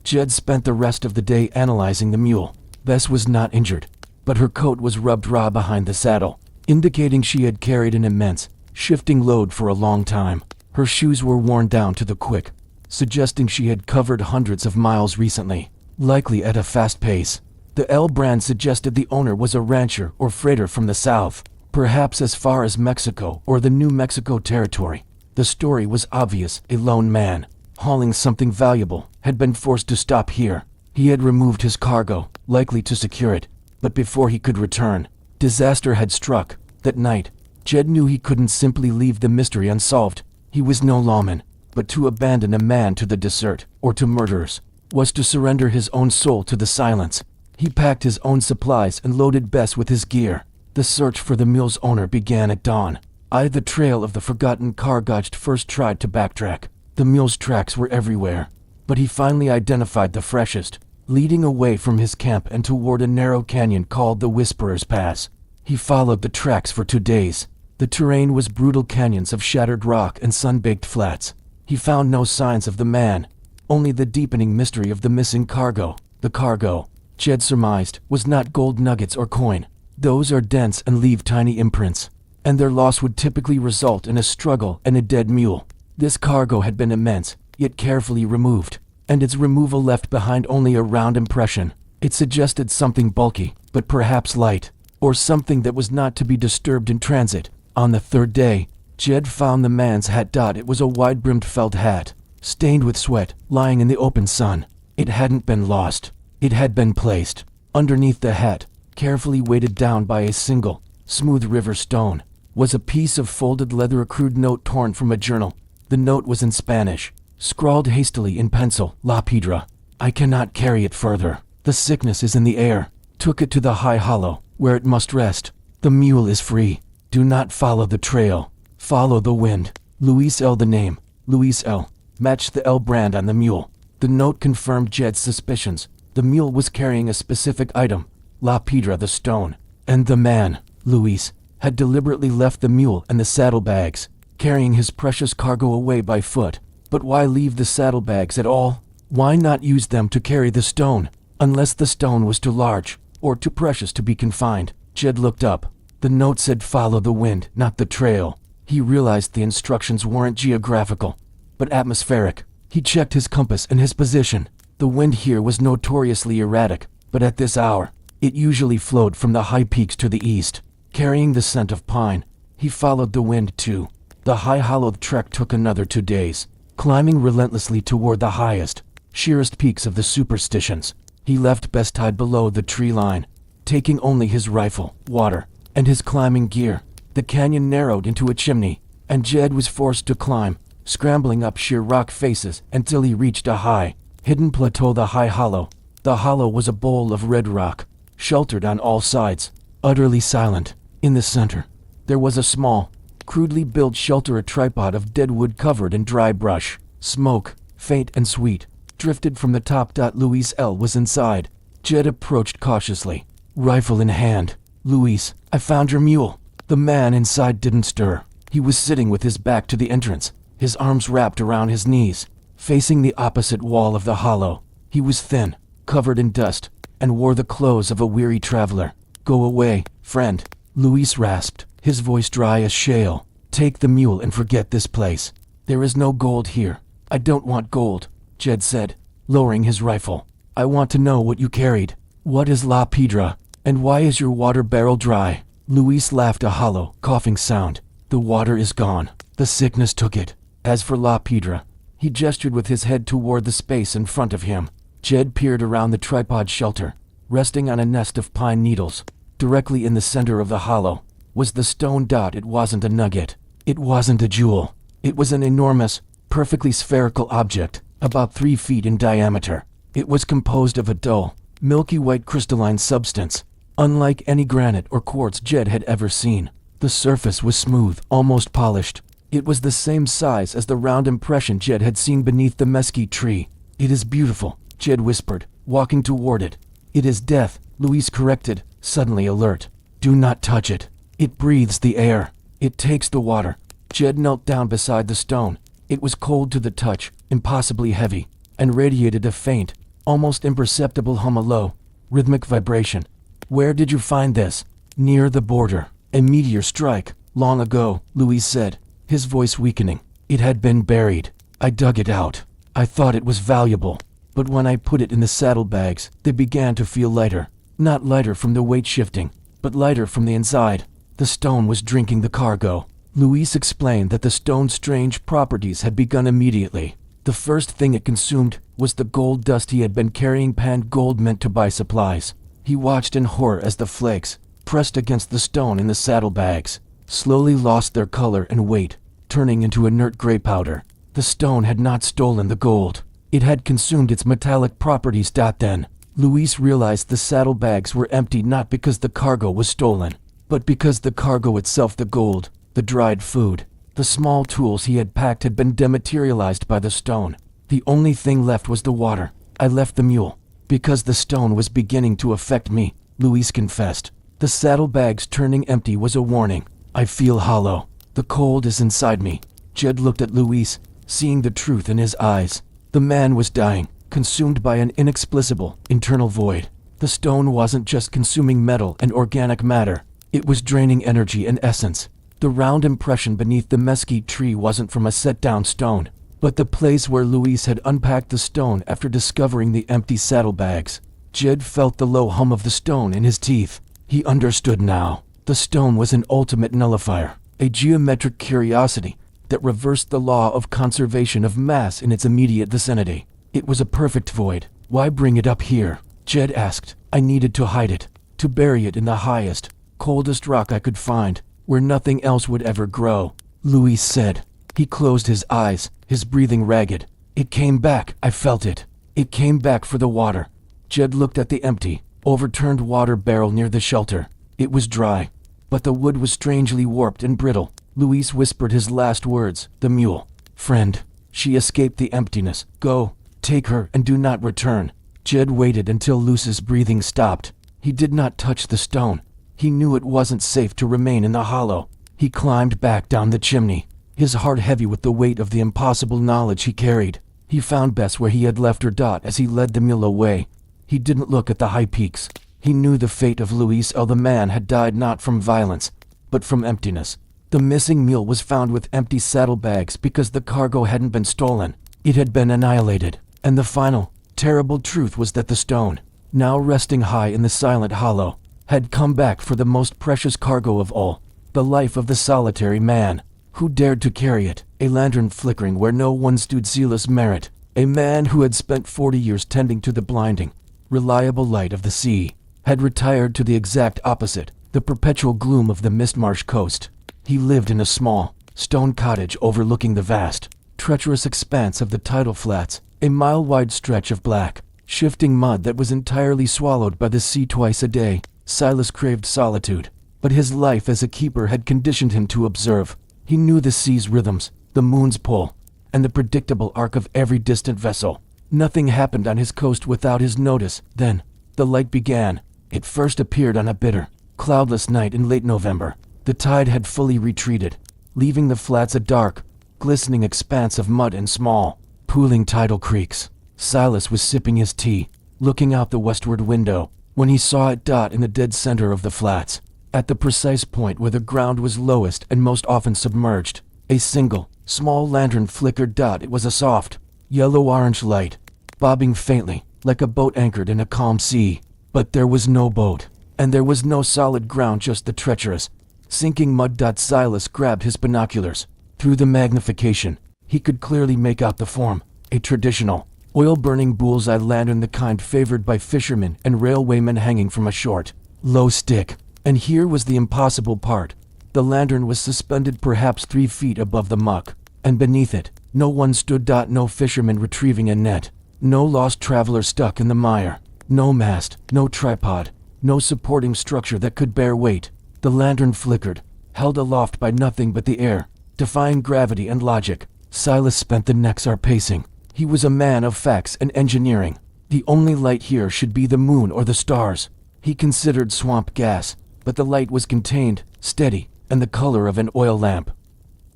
Jed spent the rest of the day analyzing the mule. Bess was not injured, but her coat was rubbed raw behind the saddle, indicating she had carried an immense, shifting load for a long time. Her shoes were worn down to the quick, suggesting she had covered hundreds of miles recently, likely at a fast pace. The L brand suggested the owner was a rancher or freighter from the south, perhaps as far as Mexico or the New Mexico territory. The story was obvious. A lone man, hauling something valuable, had been forced to stop here. He had removed his cargo, likely to secure it, but before he could return, disaster had struck. That night, Jed knew he couldn't simply leave the mystery unsolved. He was no lawman, but to abandon a man to the desert, or to murderers, was to surrender his own soul to the silence. He packed his own supplies and loaded Bess with his gear. The search for the mule's owner began at dawn. The trail of the forgotten car Gotch first tried to backtrack. The mule's tracks were everywhere, but he finally identified the freshest, leading away from his camp and toward a narrow canyon called the Whisperer's Pass. He followed the tracks for 2 days. The terrain was brutal canyons of shattered rock and sun-baked flats. He found no signs of the man, only the deepening mystery of the missing cargo. The cargo, Jed surmised, was not gold nuggets or coin. Those are dense and leave tiny imprints, and their loss would typically result in a struggle and a dead mule. This cargo had been immense, yet carefully removed, and its removal left behind only a round impression. It suggested something bulky, but perhaps light, or something that was not to be disturbed in transit. On the 3rd day, Jed found the man's hat. It was a wide-brimmed felt hat, stained with sweat, lying in the open sun. It hadn't been lost. It had been placed. Underneath the hat, carefully weighted down by a single, smooth river stone, was a piece of folded leather. A crude note torn from a journal. The note was in Spanish, scrawled hastily in pencil. La Piedra. I cannot carry it further. The sickness is in the air. Took it to the high hollow, where it must rest. The mule is free. Do not follow the trail. Follow the wind. Luis L. The name, Luis L., matched the L brand on the mule. The note confirmed Jed's suspicions. The mule was carrying a specific item, La Piedra, the stone, and the man, Luis, had deliberately left the mule and the saddlebags, carrying his precious cargo away by foot. But why leave the saddlebags at all? Why not use them to carry the stone, unless the stone was too large or too precious to be confined? Jed looked up. The note said follow the wind, not the trail. He realized the instructions weren't geographical, but atmospheric. He checked his compass and his position. The wind here was notoriously erratic, but at this hour, it usually flowed from the high peaks to the east, carrying the scent of pine. He followed the wind too. The high-hollowed trek took another 2 days, climbing relentlessly toward the highest, sheerest peaks of the superstitions. He left Bess tied below the tree line, taking only his rifle, water, and his climbing gear. The canyon narrowed into a chimney, and Jed was forced to climb, scrambling up sheer rock faces until he reached a high, hidden plateau. The high hollow. The hollow was a bowl of red rock, sheltered on all sides, utterly silent. In the center, there was a small, crudely built shelter. A tripod of dead wood covered in dry brush. Smoke, faint and sweet, drifted from the top. Luis L. was inside. Jed approached cautiously, rifle in hand. Luis, I found your mule. The man inside didn't stir. He was sitting with his back to the entrance, his arms wrapped around his knees, facing the opposite wall of the hollow. He was thin, covered in dust, and wore the clothes of a weary traveler. Go away, friend, Luis rasped, his voice dry as shale. Take the mule and forget this place. There is no gold here. I don't want gold, Jed said, lowering his rifle. I want to know what you carried. What is La Piedra? And why is your water barrel dry? Luis laughed, a hollow, coughing sound. The water is gone. The sickness took it. As for La Piedra, he gestured with his head toward the space in front of him. Jed peered around the tripod shelter, resting on a nest of pine needles. Directly in the center of the hollow was the stone dot. It wasn't a nugget. It wasn't a jewel. It was an enormous, perfectly spherical object, about 3 feet in diameter. It was composed of a dull, milky white crystalline substance, unlike any granite or quartz Jed had ever seen. The surface was smooth, almost polished. It was the same size as the round impression Jed had seen beneath the mesquite tree. It is beautiful, Jed whispered, walking toward it. It is death, Luis corrected, suddenly alert. Do not touch it. It breathes the air. It takes the water. Jed knelt down beside the stone. It was cold to the touch, impossibly heavy, and radiated a faint, almost imperceptible hum, a low, rhythmic vibration. Where did you find this? Near the border. A meteor strike, long ago, Luis said, his voice weakening. It had been buried. I dug it out. I thought it was valuable. But when I put it in the saddlebags, they began to feel lighter. Not lighter from the weight shifting, but lighter from the inside. The stone was drinking the cargo. Luis explained that the stone's strange properties had begun immediately. The first thing it consumed was the gold dust he had been carrying, panned gold meant to buy supplies. He watched in horror as the flakes, pressed against the stone in the saddlebags, slowly lost their color and weight, turning into inert gray powder. The stone had not stolen the gold. It had consumed its metallic properties. Then, Luis realized the saddlebags were empty, not because the cargo was stolen, but because the cargo itself, the gold, the dried food, the small tools he had packed, had been dematerialized by the stone. The only thing left was the water. I left the mule because the stone was beginning to affect me, Luis confessed. The saddlebags turning empty was a warning. I feel hollow. The cold is inside me. Jed looked at Luis, seeing the truth in his eyes. The man was dying, consumed by an inexplicable, internal void. The stone wasn't just consuming metal and organic matter. It was draining energy and essence. The round impression beneath the mesquite tree wasn't from a set-down stone, but the place where Luis had unpacked the stone after discovering the empty saddlebags. Jed felt the low hum of the stone in his teeth. He understood now. The stone was an ultimate nullifier, a geometric curiosity that reversed the law of conservation of mass in its immediate vicinity. It was a perfect void. Why bring it up here? Jed asked. I needed to hide it, to bury it in the highest, coldest rock I could find, where nothing else would ever grow, Luis said. He closed his eyes, his breathing ragged. It came back. I felt it. It came back for the water. Jed looked at the empty, overturned water barrel near the shelter. It was dry, but the wood was strangely warped and brittle. Luis whispered his last words. The mule. Friend. She escaped the emptiness. Go. Take her and do not return. Jed waited until Luis's breathing stopped. He did not touch the stone. He knew it wasn't safe to remain in the hollow. He climbed back down the chimney, his heart heavy with the weight of the impossible knowledge he carried. He found Bess where he had left her. As he led the mule away, he didn't look at the high peaks. He knew the fate of Luis. The man had died not from violence, but from emptiness. The missing mule was found with empty saddlebags because the cargo hadn't been stolen. It had been annihilated. And the final, terrible truth was that the stone, now resting high in the silent hollow, had come back for the most precious cargo of all, the life of the solitary man. Who dared to carry it? A lantern flickering where no one stood, zealous merit. A man who had spent 40 years tending to the blinding, reliable light of the sea, had retired to the exact opposite, the perpetual gloom of the mist-marsh coast. He lived in a small, stone cottage overlooking the vast, treacherous expanse of the tidal flats, a mile-wide stretch of black, shifting mud that was entirely swallowed by the sea twice a day. Silas craved solitude, but his life as a keeper had conditioned him to observe. He knew the sea's rhythms, the moon's pull, and the predictable arc of every distant vessel. Nothing happened on his coast without his notice. Then, the light began. It first appeared on a bitter, cloudless night in late November. The tide had fully retreated, leaving the flats a dark, glistening expanse of mud and small, pooling tidal creeks. Silas was sipping his tea, looking out the westward window, when he saw it in the dead center of the flats, at the precise point where the ground was lowest and most often submerged. A single, small lantern flickered. It was a soft, yellow-orange light, bobbing faintly, like a boat anchored in a calm sea. But there was no boat, and there was no solid ground, just the treacherous, sinking mud. Silas grabbed his binoculars. Through the magnification, he could clearly make out the form, a traditional, oil-burning bullseye lantern, the kind favored by fishermen and railwaymen, hanging from a short, low stick. And here was the impossible part. The lantern was suspended perhaps 3 feet above the muck, and beneath it, no one stood. No fisherman retrieving a net, no lost traveler stuck in the mire, no mast, no tripod, no supporting structure that could bear weight. The lantern flickered, held aloft by nothing but the air, defying gravity and logic. Silas spent the next hour pacing. He was a man of facts and engineering. The only light here should be the moon or the stars. He considered swamp gas, but the light was contained, steady, and the color of an oil lamp.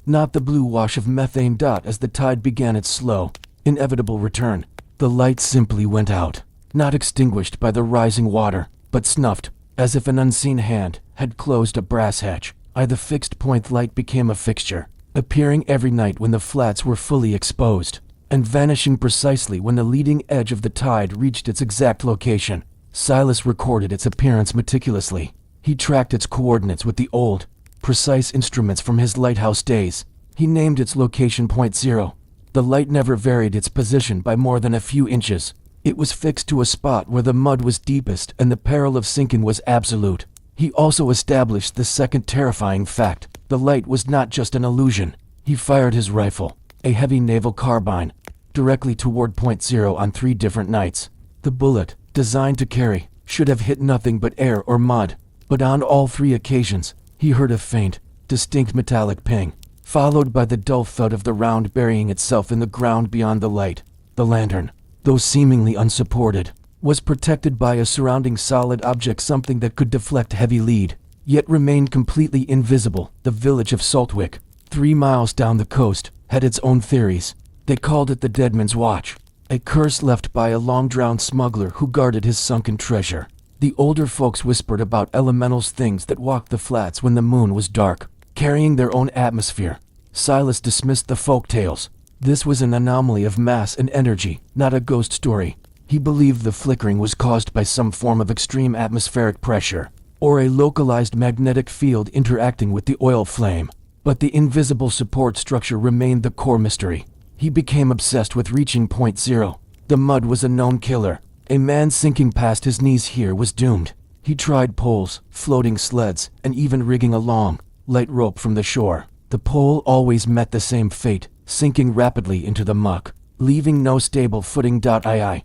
Not the blue wash of methane. As the tide began its slow, inevitable return, the light simply went out, not extinguished by the rising water, but snuffed, as if an unseen hand had closed a brass hatch. The fixed point light became a fixture, appearing every night when the flats were fully exposed, and vanishing precisely when the leading edge of the tide reached its exact location. Silas recorded its appearance meticulously. He tracked its coordinates with the old, precise instruments from his lighthouse days. He named its location Point Zero. The light never varied its position by more than a few inches. It was fixed to a spot where the mud was deepest and the peril of sinking was absolute. He also established the second terrifying fact: the light was not just an illusion. He fired his rifle, a heavy naval carbine, directly toward Point Zero on 3 different nights. The bullet, designed to carry, should have hit nothing but air or mud, but on all 3 occasions, he heard a faint, distinct metallic ping, followed by the dull thud of the round burying itself in the ground beyond the light. The lantern, though seemingly unsupported, was protected by a surrounding solid object, something that could deflect heavy lead, yet remained completely invisible. The village of Saltwick, 3 miles down the coast, had its own theories. They called it the Deadman's Watch, a curse left by a long-drowned smuggler who guarded his sunken treasure. The older folks whispered about elementals, things that walked the flats when the moon was dark, carrying their own atmosphere. Silas dismissed the folk tales. This was an anomaly of mass and energy, not a ghost story. He believed the flickering was caused by some form of extreme atmospheric pressure, or a localized magnetic field interacting with the oil flame. But the invisible support structure remained the core mystery. He became obsessed with reaching Point Zero. The mud was a known killer. A man sinking past his knees here was doomed. He tried poles, floating sleds, and even rigging a long, light rope from the shore. The pole always met the same fate, sinking rapidly into the muck, leaving no stable footing. The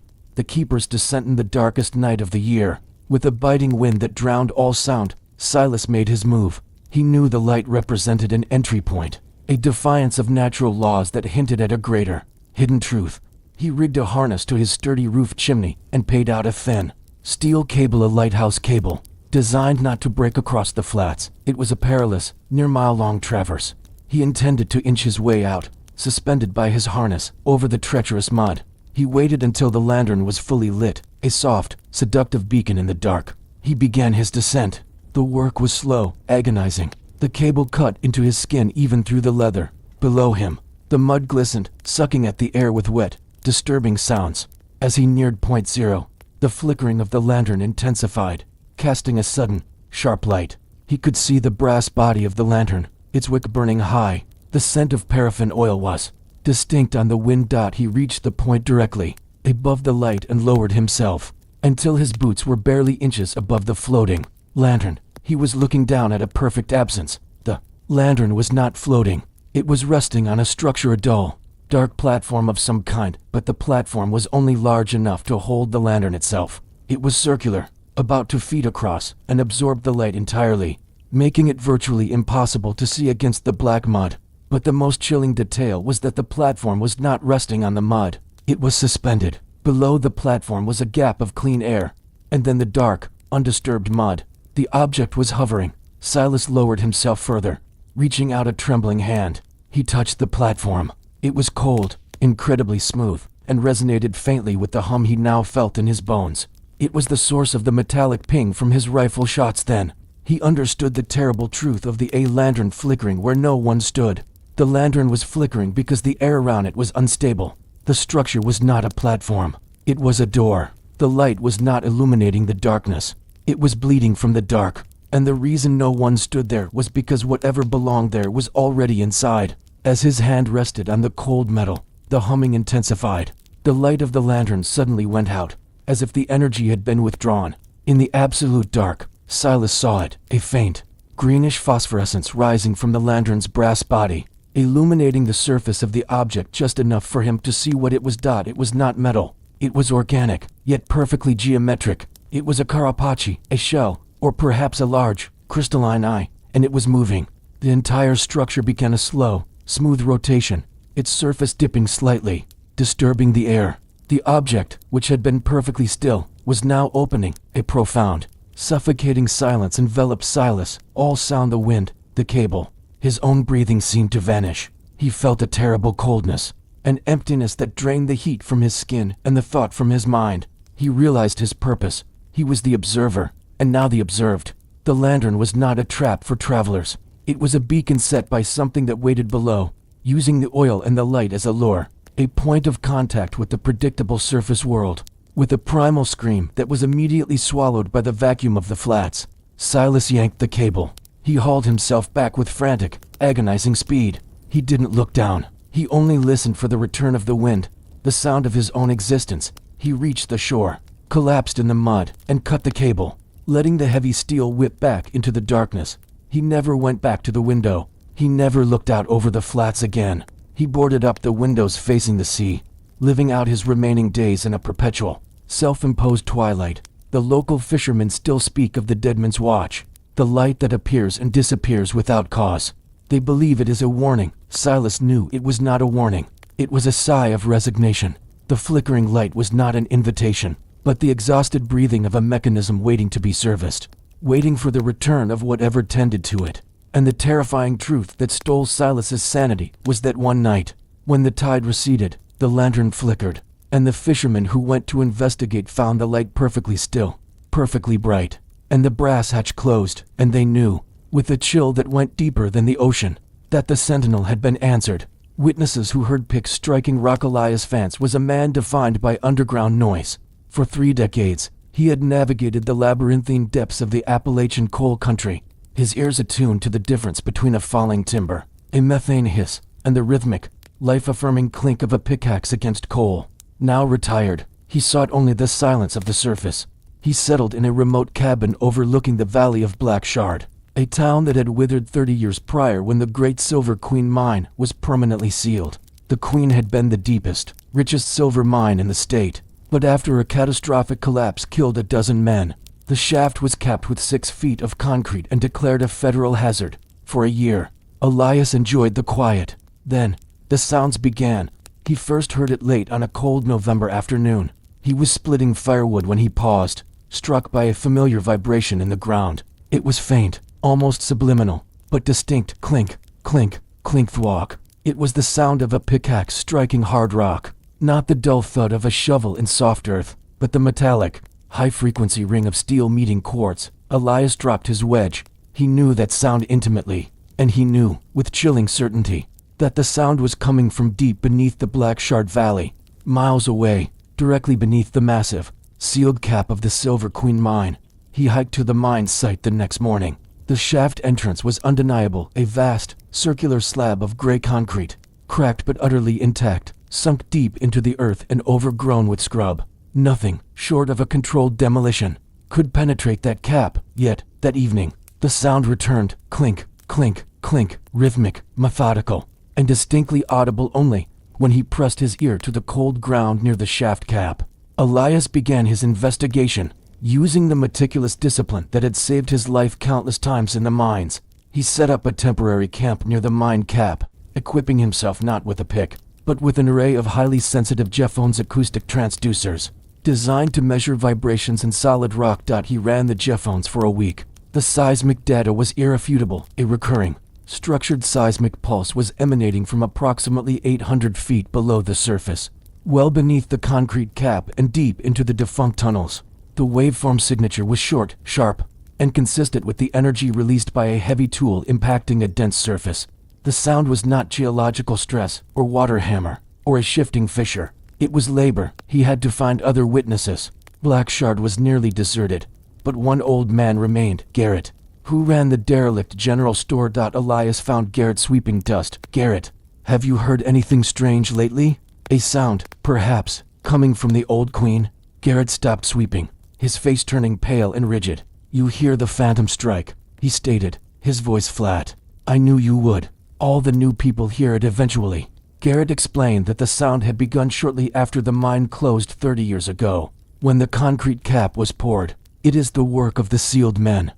keeper's descent in the darkest night of the year, with a biting wind that drowned all sound. Silas made his move. He knew the light represented an entry point, a defiance of natural laws that hinted at a greater, hidden truth. He rigged a harness to his sturdy roof chimney and paid out a thin, steel cable, a lighthouse cable, designed not to break across the flats. It was a perilous, near-mile-long traverse. He intended to inch his way out, suspended by his harness, over the treacherous mud. He waited until the lantern was fully lit, a soft, seductive beacon in the dark. He began his descent. The work was slow, agonizing. The cable cut into his skin even through the leather. Below him, the mud glistened, sucking at the air with wet, disturbing sounds. As he neared Point Zero, the flickering of the lantern intensified, casting a sudden, sharp light. He could see the brass body of the lantern, its wick burning high. The scent of paraffin oil was distinct on the wind. He reached the point directly above the light and lowered himself until his boots were barely inches above the floating lantern. He was looking down at a perfect absence. The lantern was not floating. It was resting on a structure, a dull, dark platform of some kind, but the platform was only large enough to hold the lantern itself. It was circular, about 2 feet across, and absorbed the light entirely, making it virtually impossible to see against the black mud. But the most chilling detail was that the platform was not resting on the mud. It was suspended. Below the platform was a gap of clean air, and then the dark, undisturbed mud. The object was hovering. Silas lowered himself further, reaching out a trembling hand. He touched the platform. It was cold, incredibly smooth, and resonated faintly with the hum he now felt in his bones. It was the source of the metallic ping from his rifle shots. Then he understood the terrible truth of the lantern flickering where no one stood. The lantern was flickering because the air around it was unstable. The structure was not a platform. It was a door. The light was not illuminating the darkness. It was bleeding from the dark. And the reason no one stood there was because whatever belonged there was already inside. As his hand rested on the cold metal, the humming intensified. The light of the lantern suddenly went out, as if the energy had been withdrawn. In the absolute dark, Silas saw it, a faint, greenish phosphorescence rising from the lantern's brass body, illuminating the surface of the object just enough for him to see what it was. It was not metal. It was organic, yet perfectly geometric. It was a carapace, a shell, or perhaps a large, crystalline eye, and it was moving. The entire structure began a slow, smooth rotation, its surface dipping slightly, disturbing the air. The object, which had been perfectly still, was now opening. A profound, suffocating silence enveloped Silas, all sound the wind, the cable. His own breathing seemed to vanish. He felt a terrible coldness, an emptiness that drained the heat from his skin and the thought from his mind. He realized his purpose. He was the observer, and now the observed. The lantern was not a trap for travelers. It was a beacon set by something that waited below, using the oil and the light as a lure, a point of contact with the predictable surface world. With a primal scream that was immediately swallowed by the vacuum of the flats, Silas yanked the cable. He hauled himself back with frantic, agonizing speed. He didn't look down. He only listened for the return of the wind, the sound of his own existence. He reached the shore, collapsed in the mud, and cut the cable, letting the heavy steel whip back into the darkness. He never went back to the window. He never looked out over the flats again. He boarded up the windows facing the sea, living out his remaining days in a perpetual, self-imposed twilight. The local fishermen still speak of the deadman's watch, the light that appears and disappears without cause. They believe it is a warning. Silas knew it was not a warning. It was a sigh of resignation. The flickering light was not an invitation, but the exhausted breathing of a mechanism waiting to be serviced, waiting for the return of whatever tended to it. And the terrifying truth that stole Silas's sanity was that one night, when the tide receded, the lantern flickered, and the fishermen who went to investigate found the light perfectly still, perfectly bright, and the brass hatch closed, and they knew, with a chill that went deeper than the ocean, that the sentinel had been answered. Witnesses who heard picks striking Rock Elias Vance was a man defined by underground noise. For 3 decades, he had navigated the labyrinthine depths of the Appalachian coal country, his ears attuned to the difference between a falling timber, a methane hiss, and the rhythmic, life-affirming clink of a pickaxe against coal. Now retired, he sought only the silence of the surface. He settled in a remote cabin overlooking the valley of Black Shard, a town that had withered 30 years prior when the Great Silver Queen mine was permanently sealed. The Queen had been the deepest, richest silver mine in the state, but after a catastrophic collapse killed a dozen men, the shaft was capped with 6 feet of concrete and declared a federal hazard. For a year, Elias enjoyed the quiet. Then, the sounds began. He first heard it late on a cold November afternoon. He was splitting firewood when he paused, struck by a familiar vibration in the ground. It was faint, almost subliminal, but distinct. Clink, clink, clink thwack. It was the sound of a pickaxe striking hard rock, not the dull thud of a shovel in soft earth, but the metallic, high-frequency ring of steel meeting quartz. Elias dropped his wedge. He knew that sound intimately, and he knew, with chilling certainty, that the sound was coming from deep beneath the Black Shard Valley, miles away, directly beneath the massive, sealed cap of the Silver Queen mine. He hiked to the mine site the next morning. The shaft entrance was undeniable, a vast, circular slab of gray concrete, cracked but utterly intact, sunk deep into the earth and overgrown with scrub. Nothing, short of a controlled demolition, could penetrate that cap. Yet, that evening, the sound returned, clink, clink, clink, rhythmic, methodical, and distinctly audible only when he pressed his ear to the cold ground near the shaft cap. Elias began his investigation, using the meticulous discipline that had saved his life countless times in the mines. He set up a temporary camp near the mine cap, equipping himself not with a pick, but with an array of highly sensitive Jeffphones acoustic transducers, designed to measure vibrations in solid rock. He ran the Jeffphones for a week. The seismic data was irrefutable. A recurring, structured seismic pulse was emanating from approximately 800 feet below the surface, well beneath the concrete cap and deep into the defunct tunnels. The waveform signature was short, sharp, and consistent with the energy released by a heavy tool impacting a dense surface. The sound was not geological stress, or water hammer, or a shifting fissure. It was labor. He had to find other witnesses. Black Shard was nearly deserted, but one old man remained, Garrett, who ran the derelict general store. Elias found Garrett sweeping dust. Garrett, have you heard anything strange lately? A sound, perhaps, coming from the old Queen? Garrett stopped sweeping, his face turning pale and rigid. You hear the phantom strike, he stated, his voice flat. I knew you would. All the new people hear it eventually. Garrett explained that the sound had begun shortly after the mine closed 30 years ago, when the concrete cap was poured. It is the work of the sealed men.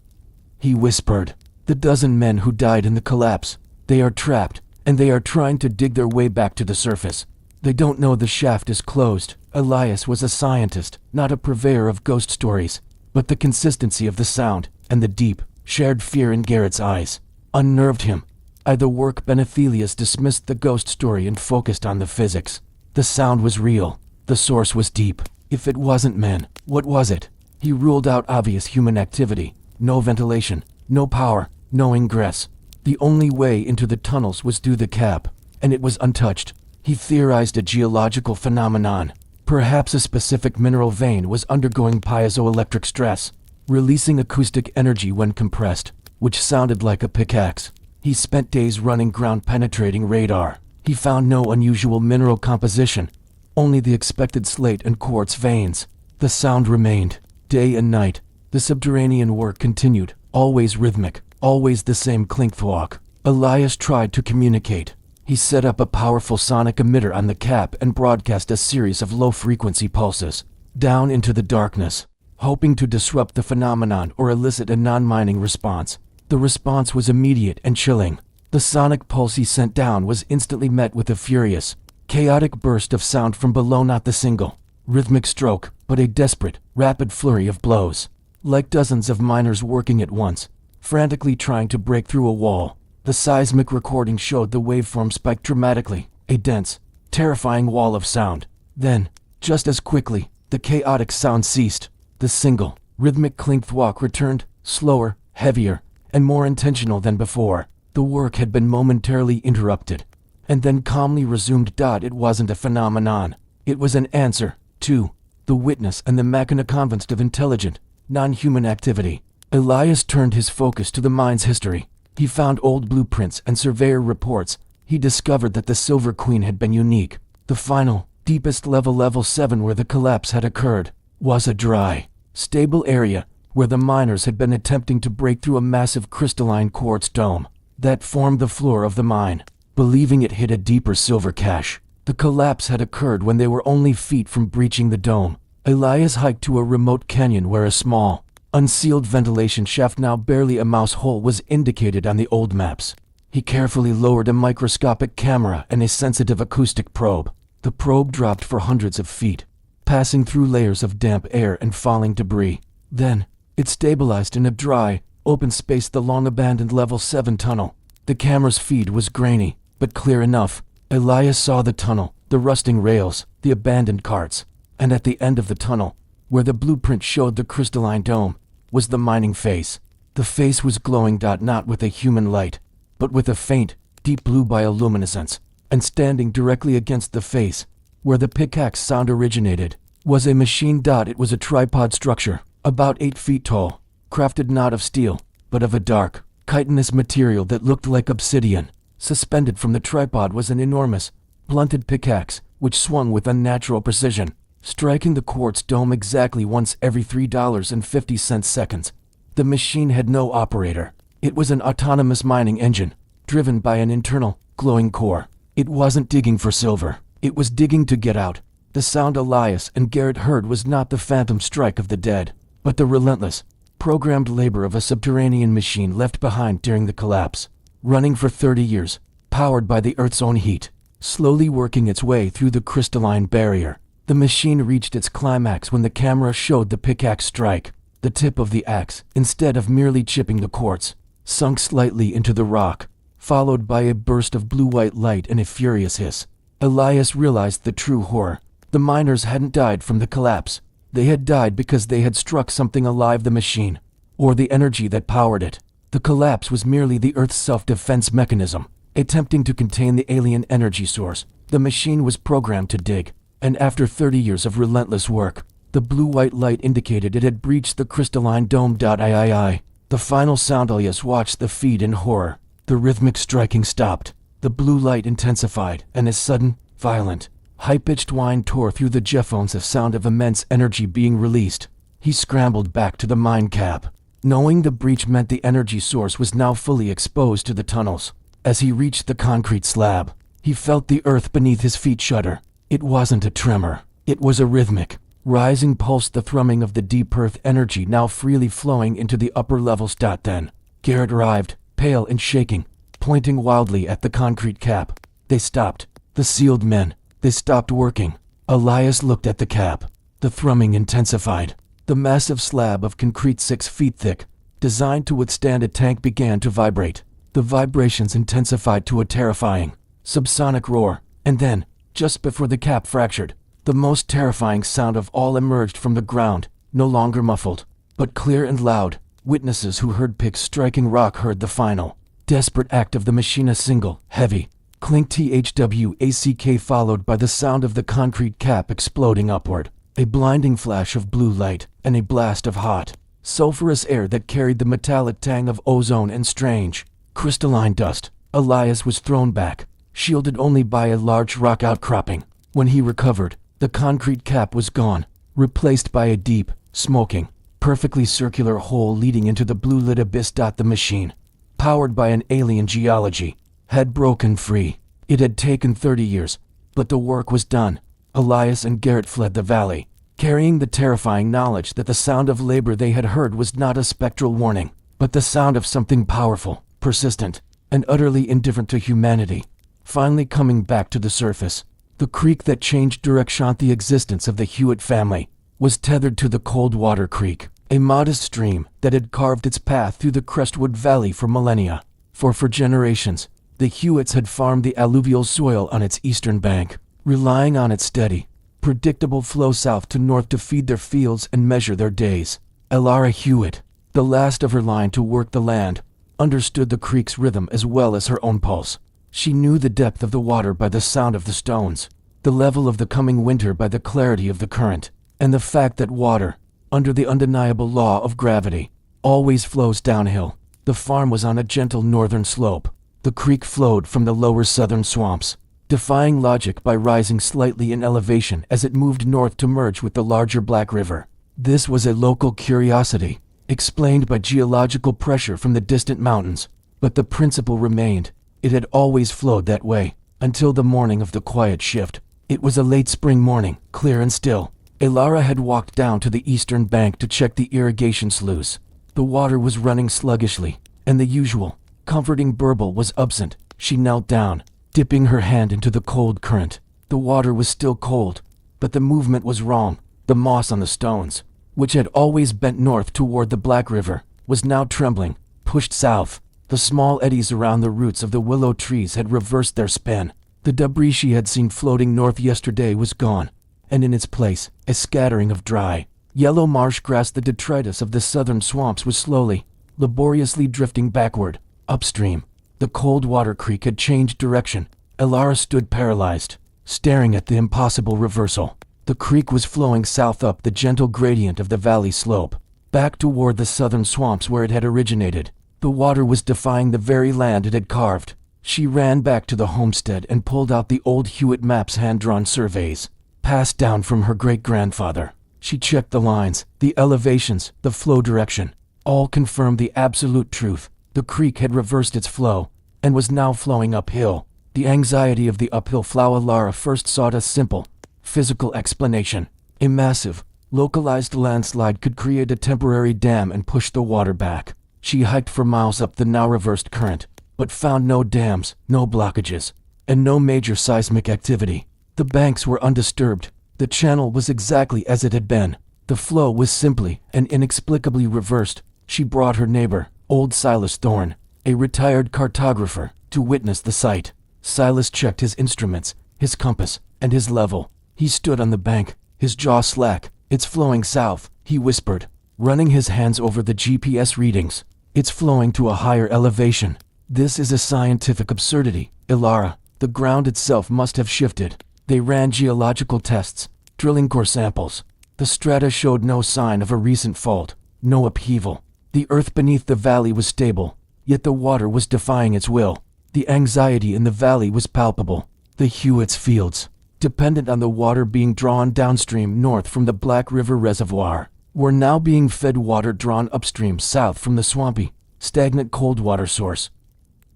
He whispered, the dozen men who died in the collapse. They are trapped, and they are trying to dig their way back to the surface. They don't know the shaft is closed, Elias was a scientist, not a purveyor of ghost stories, but the consistency of the sound and the deep, shared fear in Garrett's eyes unnerved him. The work Benethelius dismissed the ghost story and focused on the physics. The sound was real. The source was deep. If it wasn't men, what was it? He ruled out obvious human activity. No ventilation, no power, no ingress. The only way into the tunnels was through the cap, and it was untouched. He theorized a geological phenomenon. Perhaps a specific mineral vein was undergoing piezoelectric stress, releasing acoustic energy when compressed, which sounded like a pickaxe. He spent days running ground-penetrating radar. He found no unusual mineral composition, only the expected slate and quartz veins. The sound remained, day and night. The subterranean work continued, always rhythmic, always the same clink-thwack. Elias tried to communicate. He set up a powerful sonic emitter on the cap and broadcast a series of low-frequency pulses down into the darkness, hoping to disrupt the phenomenon or elicit a non-mining response. The response was immediate and chilling. The sonic pulse he sent down was instantly met with a furious, chaotic burst of sound from below, not the single, rhythmic stroke, but a desperate, rapid flurry of blows. Like dozens of miners working at once, frantically trying to break through a wall. The seismic recording showed the waveform spike dramatically, a dense, terrifying wall of sound. Then, just as quickly, the chaotic sound ceased. The single, rhythmic clink-thwack returned, slower, heavier, and more intentional than before. The work had been momentarily interrupted, and then calmly resumed. It wasn't a phenomenon. It was an answer, to the witness and the machina convinced of intelligent, non-human activity. Elias turned his focus to the mine's history. He found old blueprints and surveyor reports. He discovered that the Silver Queen had been unique. The final, deepest level 7 where the collapse had occurred, was a dry, stable area where the miners had been attempting to break through a massive crystalline quartz dome that formed the floor of the mine, believing it hid a deeper silver cache. The collapse had occurred when they were only feet from breaching the dome. Elias hiked to a remote canyon where a small, unsealed ventilation shaft, now barely a mouse hole, was indicated on the old maps. He carefully lowered a microscopic camera and a sensitive acoustic probe. The probe dropped for hundreds of feet, passing through layers of damp air and falling debris. Then, it stabilized in a dry, open space, the long-abandoned level 7 tunnel. The camera's feed was grainy, but clear enough. Elias saw the tunnel, the rusting rails, the abandoned carts, and at the end of the tunnel, where the blueprint showed the crystalline dome, was the mining face. The face was glowing, not with a human light, but with a faint, deep blue bioluminescence, and standing directly against the face, where the pickaxe sound originated, was a machine. It was a tripod structure, about 8 feet tall, crafted not of steel, but of a dark, chitinous material that looked like obsidian. Suspended from the tripod was an enormous, blunted pickaxe, which swung with unnatural precision, striking the quartz dome exactly once every $3.50 seconds. The machine had no operator. It was an autonomous mining engine, driven by an internal, glowing core. It wasn't digging for silver. It was digging to get out. The sound Elias and Garrett heard was not the phantom strike of the dead, but the relentless, programmed labor of a subterranean machine left behind during the collapse, running for 30 years, powered by the Earth's own heat, slowly working its way through the crystalline barrier. The machine reached its climax when the camera showed the pickaxe strike. The tip of the axe, instead of merely chipping the quartz, sunk slightly into the rock, followed by a burst of blue-white light and a furious hiss. Elias realized the true horror. The miners hadn't died from the collapse. They had died because they had struck something alive, the machine, or the energy that powered it. The collapse was merely the Earth's self-defense mechanism, attempting to contain the alien energy source. The machine was programmed to dig, and after 30 years of relentless work, the blue-white light indicated it had breached the crystalline dome. The final sound. Elias watched the feed in horror. The rhythmic striking stopped. The blue light intensified, and a sudden, violent, high-pitched whine tore through the Jeffphones, a sound of immense energy being released. He scrambled back to the mine cap, knowing the breach meant the energy source was now fully exposed to the tunnels. As he reached the concrete slab, he felt the earth beneath his feet shudder. It wasn't a tremor. It was a rhythmic, rising pulse, the thrumming of the deep earth energy now freely flowing into the upper levels. Then, Garrett arrived, pale and shaking, pointing wildly at the concrete cap. They stopped. The sealed men. They stopped working. Elias looked at the cap. The thrumming intensified. The massive slab of concrete 6 feet thick, designed to withstand a tank, began to vibrate. The vibrations intensified to a terrifying, subsonic roar, and then, just before the cap fractured, the most terrifying sound of all emerged from the ground, no longer muffled, but clear and loud. Witnesses who heard picks striking rock heard the final, desperate act of the machine, a single, heavy, clink thwack, followed by the sound of the concrete cap exploding upward, a blinding flash of blue light, and a blast of hot, sulfurous air that carried the metallic tang of ozone and strange, crystalline dust. Elias was thrown back, shielded only by a large rock outcropping. When he recovered, the concrete cap was gone, replaced by a deep, smoking, perfectly circular hole leading into the blue-lit abyss. The machine, powered by an alien geology, had broken free. It had taken 30 years, but the work was done. Elias and Garrett fled the valley, carrying the terrifying knowledge that the sound of labor they had heard was not a spectral warning, but the sound of something powerful, persistent, and utterly indifferent to humanity. Finally coming back to the surface, the creek that changed direction, the existence of the Hewitt family, was tethered to the Coldwater Creek, a modest stream that had carved its path through the Crestwood Valley for millennia. For generations, the Hewitts had farmed the alluvial soil on its eastern bank, relying on its steady, predictable flow south to north to feed their fields and measure their days. Elara Hewitt, the last of her line to work the land, understood the creek's rhythm as well as her own pulse. She knew the depth of the water by the sound of the stones, the level of the coming winter by the clarity of the current, and the fact that water, under the undeniable law of gravity, always flows downhill. The farm was on a gentle northern slope. The creek flowed from the lower southern swamps, defying logic by rising slightly in elevation as it moved north to merge with the larger Black River. This was a local curiosity, explained by geological pressure from the distant mountains, but the principle remained. It had always flowed that way, until the morning of the quiet shift. It was a late spring morning, clear and still. Elara had walked down to the eastern bank to check the irrigation sluice. The water was running sluggishly, and the usual, comforting burble was absent. She knelt down, dipping her hand into the cold current. The water was still cold, but the movement was wrong. The moss on the stones, which had always bent north toward the Black River, was now trembling, pushed south. The small eddies around the roots of the willow trees had reversed their spin. The debris she had seen floating north yesterday was gone, and in its place, a scattering of dry, yellow marsh grass. The detritus of the southern swamps was slowly, laboriously drifting backward, upstream. The Coldwater Creek had changed direction. Elara stood paralyzed, staring at the impossible reversal. The creek was flowing south up the gentle gradient of the valley slope, back toward the southern swamps where it had originated. The water was defying the very land it had carved. She ran back to the homestead and pulled out the old Hewitt maps, hand-drawn surveys, passed down from her great-grandfather. She checked the lines, the elevations, the flow direction. All confirmed the absolute truth. The creek had reversed its flow, and was now flowing uphill. The anxiety of the uphill flow. Elara first sought a simple, physical explanation. A massive, localized landslide could create a temporary dam and push the water back. She hiked for miles up the now reversed current, but found no dams, no blockages, and no major seismic activity. The banks were undisturbed. The channel was exactly as it had been. The flow was simply and inexplicably reversed. She brought her neighbor, old Silas Thorne, a retired cartographer, to witness the sight. Silas checked his instruments, his compass, and his level. He stood on the bank, his jaw slack. "It's flowing south," he whispered, running his hands over the GPS readings. "It's flowing to a higher elevation." "This is a scientific absurdity, Elara. The ground itself must have shifted." They ran geological tests, drilling core samples. The strata showed no sign of a recent fault, no upheaval. The earth beneath the valley was stable, yet the water was defying its will. The anxiety in the valley was palpable. The Hewitt's fields, dependent on the water being drawn downstream north from the Black River Reservoir, were now being fed water drawn upstream south from the swampy, stagnant Coldwater source.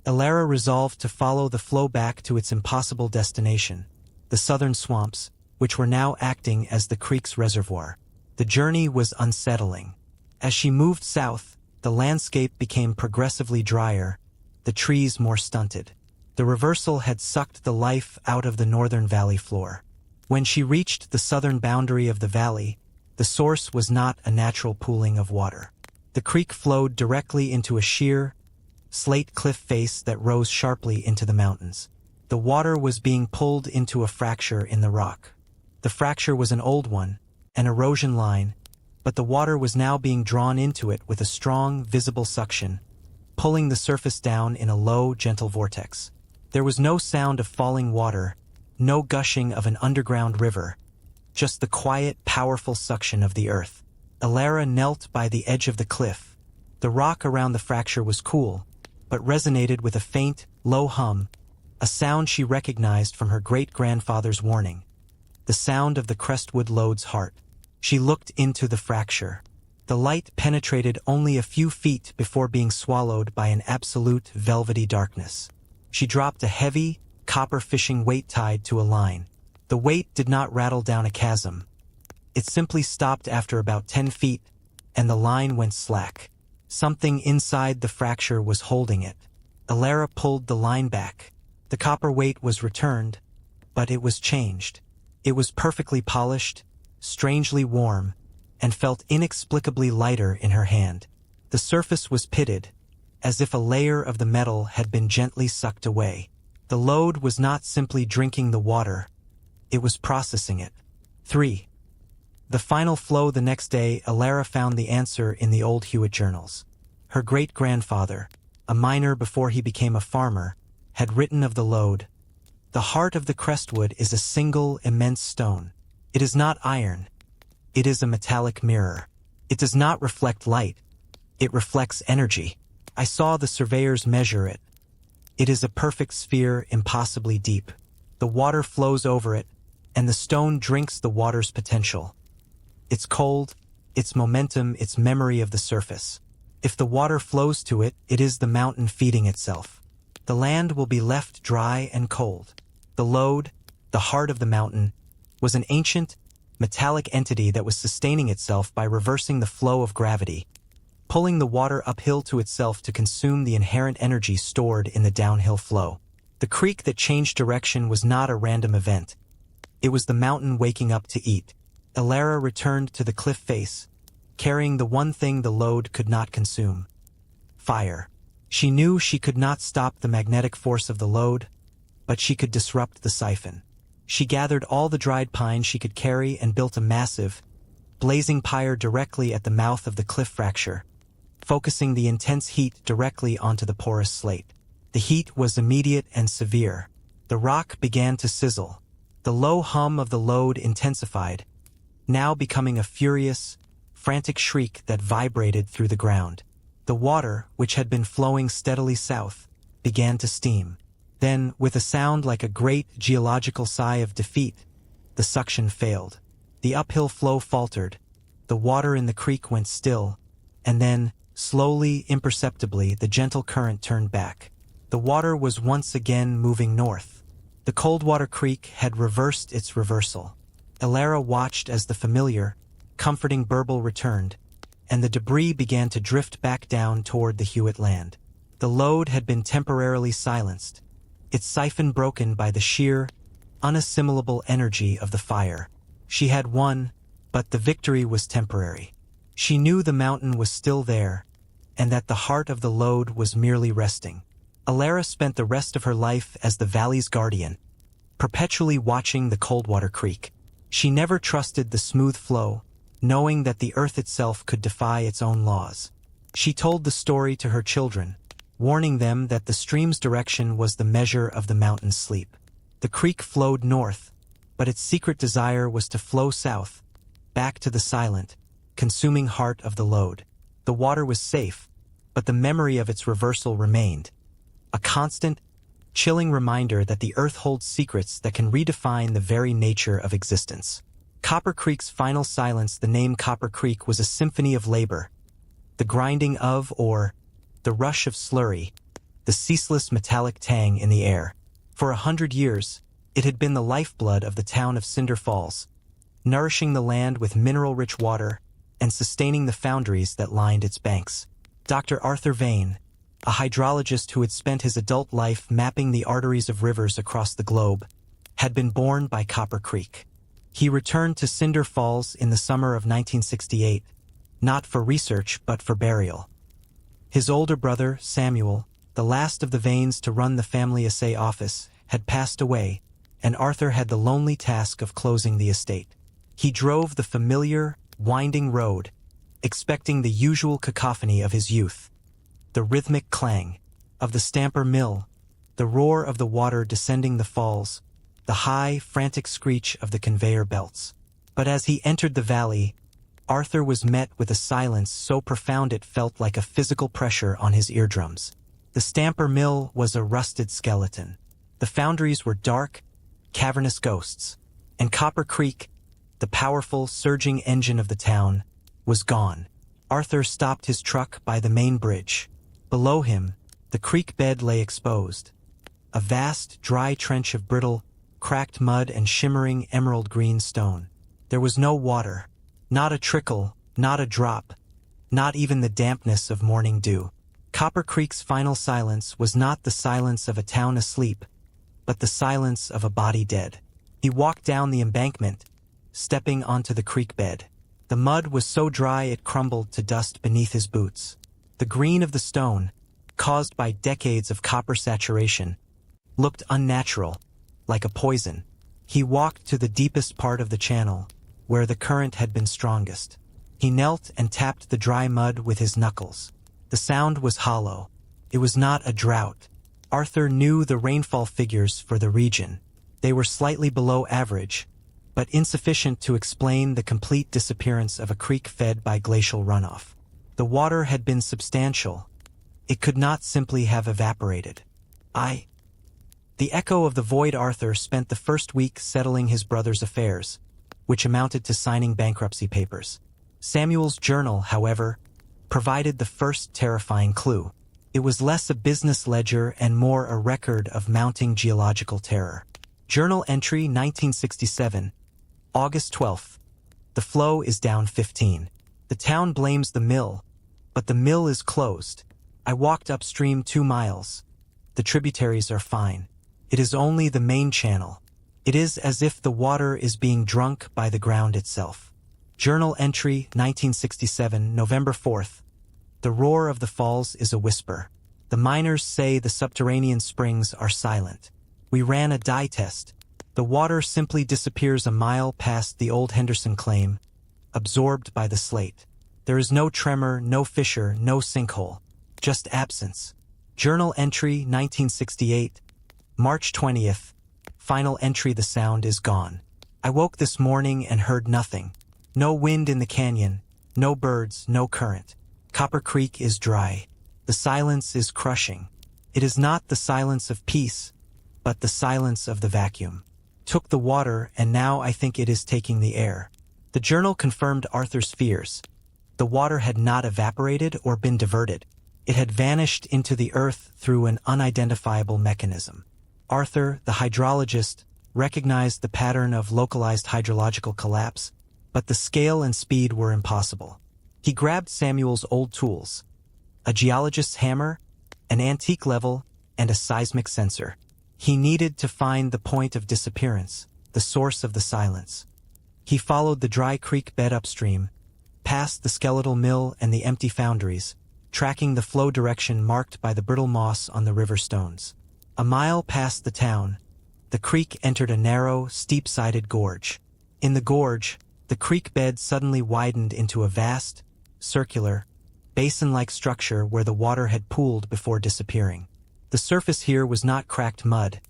Elara resolved to follow the flow back to its impossible destination, the southern swamps, which were now acting as the creek's reservoir. The journey was unsettling. As she moved south, the landscape became progressively drier, the trees more stunted. The reversal had sucked the life out of the northern valley floor. When she reached the southern boundary of the valley, the source was not a natural pooling of water. The creek flowed directly into a sheer, slate cliff face that rose sharply into the mountains. The water was being pulled into a fracture in the rock. The fracture was an old one, an erosion line, but the water was now being drawn into it with a strong, visible suction, pulling the surface down in a low, gentle vortex. There was no sound of falling water, no gushing of an underground river, just the quiet, powerful suction of the earth. Alara knelt by the edge of the cliff. The rock around the fracture was cool, but resonated with a faint, low hum, a sound she recognized from her great-grandfather's warning, the sound of the crestwood lode's heart. She looked into the fracture. The light penetrated only a few feet before being swallowed by an absolute velvety darkness. She dropped a heavy, copper fishing weight tied to a line. The weight did not rattle down a chasm. It simply stopped after about 10 feet, and the line went slack. Something inside the fracture was holding it. Alara pulled the line back. The copper weight was returned, but it was changed. It was perfectly polished, strangely warm, and felt inexplicably lighter in her hand. The surface was pitted, as if a layer of the metal had been gently sucked away. The lode was not simply drinking the water, it was processing it. 3. The final flow the next day, Alara found the answer in the old Hewitt journals. Her great-grandfather, a miner before he became a farmer, had written of the lode, "The heart of the crestwood is a single immense stone. It is not iron. It is a metallic mirror. It does not reflect light. It reflects energy. I saw the surveyors measure it. It is a perfect sphere, impossibly deep. The water flows over it, and the stone drinks the water's potential. Its cold, its momentum, its memory of the surface. If the water flows to it, it is the mountain feeding itself. The land will be left dry and cold." The lode, the heart of the mountain, was an ancient, metallic entity that was sustaining itself by reversing the flow of gravity, pulling the water uphill to itself to consume the inherent energy stored in the downhill flow. The creek that changed direction was not a random event. It was the mountain waking up to eat. Alara returned to the cliff face, carrying the one thing the lode could not consume: fire. She knew she could not stop the magnetic force of the lode, but she could disrupt the siphon. She gathered all the dried pine she could carry and built a massive, blazing pyre directly at the mouth of the cliff fracture, focusing the intense heat directly onto the porous slate. The heat was immediate and severe. The rock began to sizzle. The low hum of the lode intensified, now becoming a furious, frantic shriek that vibrated through the ground. The water, which had been flowing steadily south, began to steam. Then, with a sound like a great geological sigh of defeat, the suction failed. The uphill flow faltered, the water in the creek went still, and then, slowly, imperceptibly, the gentle current turned back. The water was once again moving north. The Coldwater Creek had reversed its reversal. Alara watched as the familiar, comforting burble returned, and the debris began to drift back down toward the Hewitt land. The lode had been temporarily silenced, its siphon broken by the sheer, unassimilable energy of the fire. She had won, but the victory was temporary. She knew the mountain was still there, and that the heart of the lode was merely resting. Alara spent the rest of her life as the valley's guardian, perpetually watching the Coldwater Creek. She never trusted the smooth flow, knowing that the earth itself could defy its own laws. She told the story to her children, warning them that the stream's direction was the measure of the mountain's sleep. The creek flowed north, but its secret desire was to flow south, back to the silent, consuming heart of the lode. The water was safe, but the memory of its reversal remained. A constant, chilling reminder that the earth holds secrets that can redefine the very nature of existence. Copper Creek's final silence, the name Copper Creek, was a symphony of labor. The grinding of, or the rush of slurry, the ceaseless metallic tang in the air. For 100 years, it had been the lifeblood of the town of Cinder Falls, nourishing the land with mineral-rich water and sustaining the foundries that lined its banks. Dr. Arthur Vane, a hydrologist who had spent his adult life mapping the arteries of rivers across the globe, had been born by Copper Creek. He returned to Cinder Falls in the summer of 1968, not for research but for burial. His older brother, Samuel, the last of the Vanes to run the family assay office, had passed away, and Arthur had the lonely task of closing the estate. He drove the familiar, winding road, expecting the usual cacophony of his youth, the rhythmic clang of the stamper mill, the roar of the water descending the falls, the high, frantic screech of the conveyor belts. But as he entered the valley, Arthur was met with a silence so profound it felt like a physical pressure on his eardrums. The stamper mill was a rusted skeleton. The foundries were dark, cavernous ghosts, and Copper Creek, the powerful, surging engine of the town, was gone. Arthur stopped his truck by the main bridge. Below him, the creek bed lay exposed. A vast, dry trench of brittle, cracked mud and shimmering emerald-green stone. There was no water, not a trickle, not a drop, not even the dampness of morning dew. Copper Creek's final silence was not the silence of a town asleep, but the silence of a body dead. He walked down the embankment, stepping onto the creek bed. The mud was so dry it crumbled to dust beneath his boots. The green of the stone, caused by decades of copper saturation, looked unnatural, like a poison. He walked to the deepest part of the channel, where the current had been strongest. He knelt and tapped the dry mud with his knuckles. The sound was hollow. It was not a drought. Arthur knew the rainfall figures for the region. They were slightly below average, but insufficient to explain the complete disappearance of a creek fed by glacial runoff. The water had been substantial. It could not simply have evaporated. The echo of the void. Arthur spent the first week settling his brother's affairs, which amounted to signing bankruptcy papers. Samuel's journal, however, provided the first terrifying clue. It was less a business ledger and more a record of mounting geological terror. Journal entry 1967, August 12th. The flow is down 15. The town blames the mill, but the mill is closed. I walked upstream 2 miles. The tributaries are fine. It is only the main channel. It is as if the water is being drunk by the ground itself. Journal entry 1967, November 4th. The roar of the falls is a whisper. The miners say the subterranean springs are silent. We ran a dye test. The water simply disappears a mile past the old Henderson claim, absorbed by the slate. There is no tremor, no fissure, no sinkhole. Just absence. Journal entry 1968, March 20th. Final entry: the sound is gone. I woke this morning and heard nothing. No wind in the canyon, no birds, no current. Copper Creek is dry. The silence is crushing. It is not the silence of peace, but the silence of the vacuum. Took the water, and now I think it is taking the air. The journal confirmed Arthur's fears. The water had not evaporated or been diverted. It had vanished into the earth through an unidentifiable mechanism. Arthur, the hydrologist, recognized the pattern of localized hydrological collapse, but the scale and speed were impossible. He grabbed Samuel's old tools, a geologist's hammer, an antique level, and a seismic sensor. He needed to find the point of disappearance, the source of the silence. He followed the dry creek bed upstream, past the skeletal mill and the empty foundries, tracking the flow direction marked by the brittle moss on the river stones. A mile past the town, the creek entered a narrow, steep-sided gorge. In the gorge, the creek bed suddenly widened into a vast, circular, basin-like structure where the water had pooled before disappearing. The surface here was not cracked mud,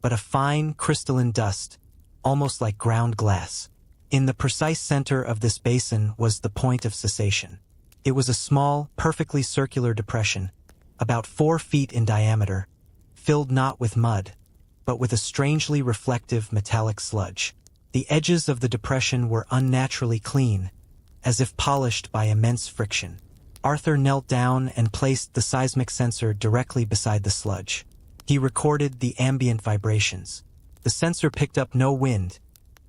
but a fine, crystalline dust, almost like ground glass. In the precise center of this basin was the point of cessation. It was a small, perfectly circular depression, about 4 feet in diameter, filled not with mud, but with a strangely reflective metallic sludge. The edges of the depression were unnaturally clean, as if polished by immense friction. Arthur knelt down and placed the seismic sensor directly beside the sludge. He recorded the ambient vibrations. The sensor picked up no wind,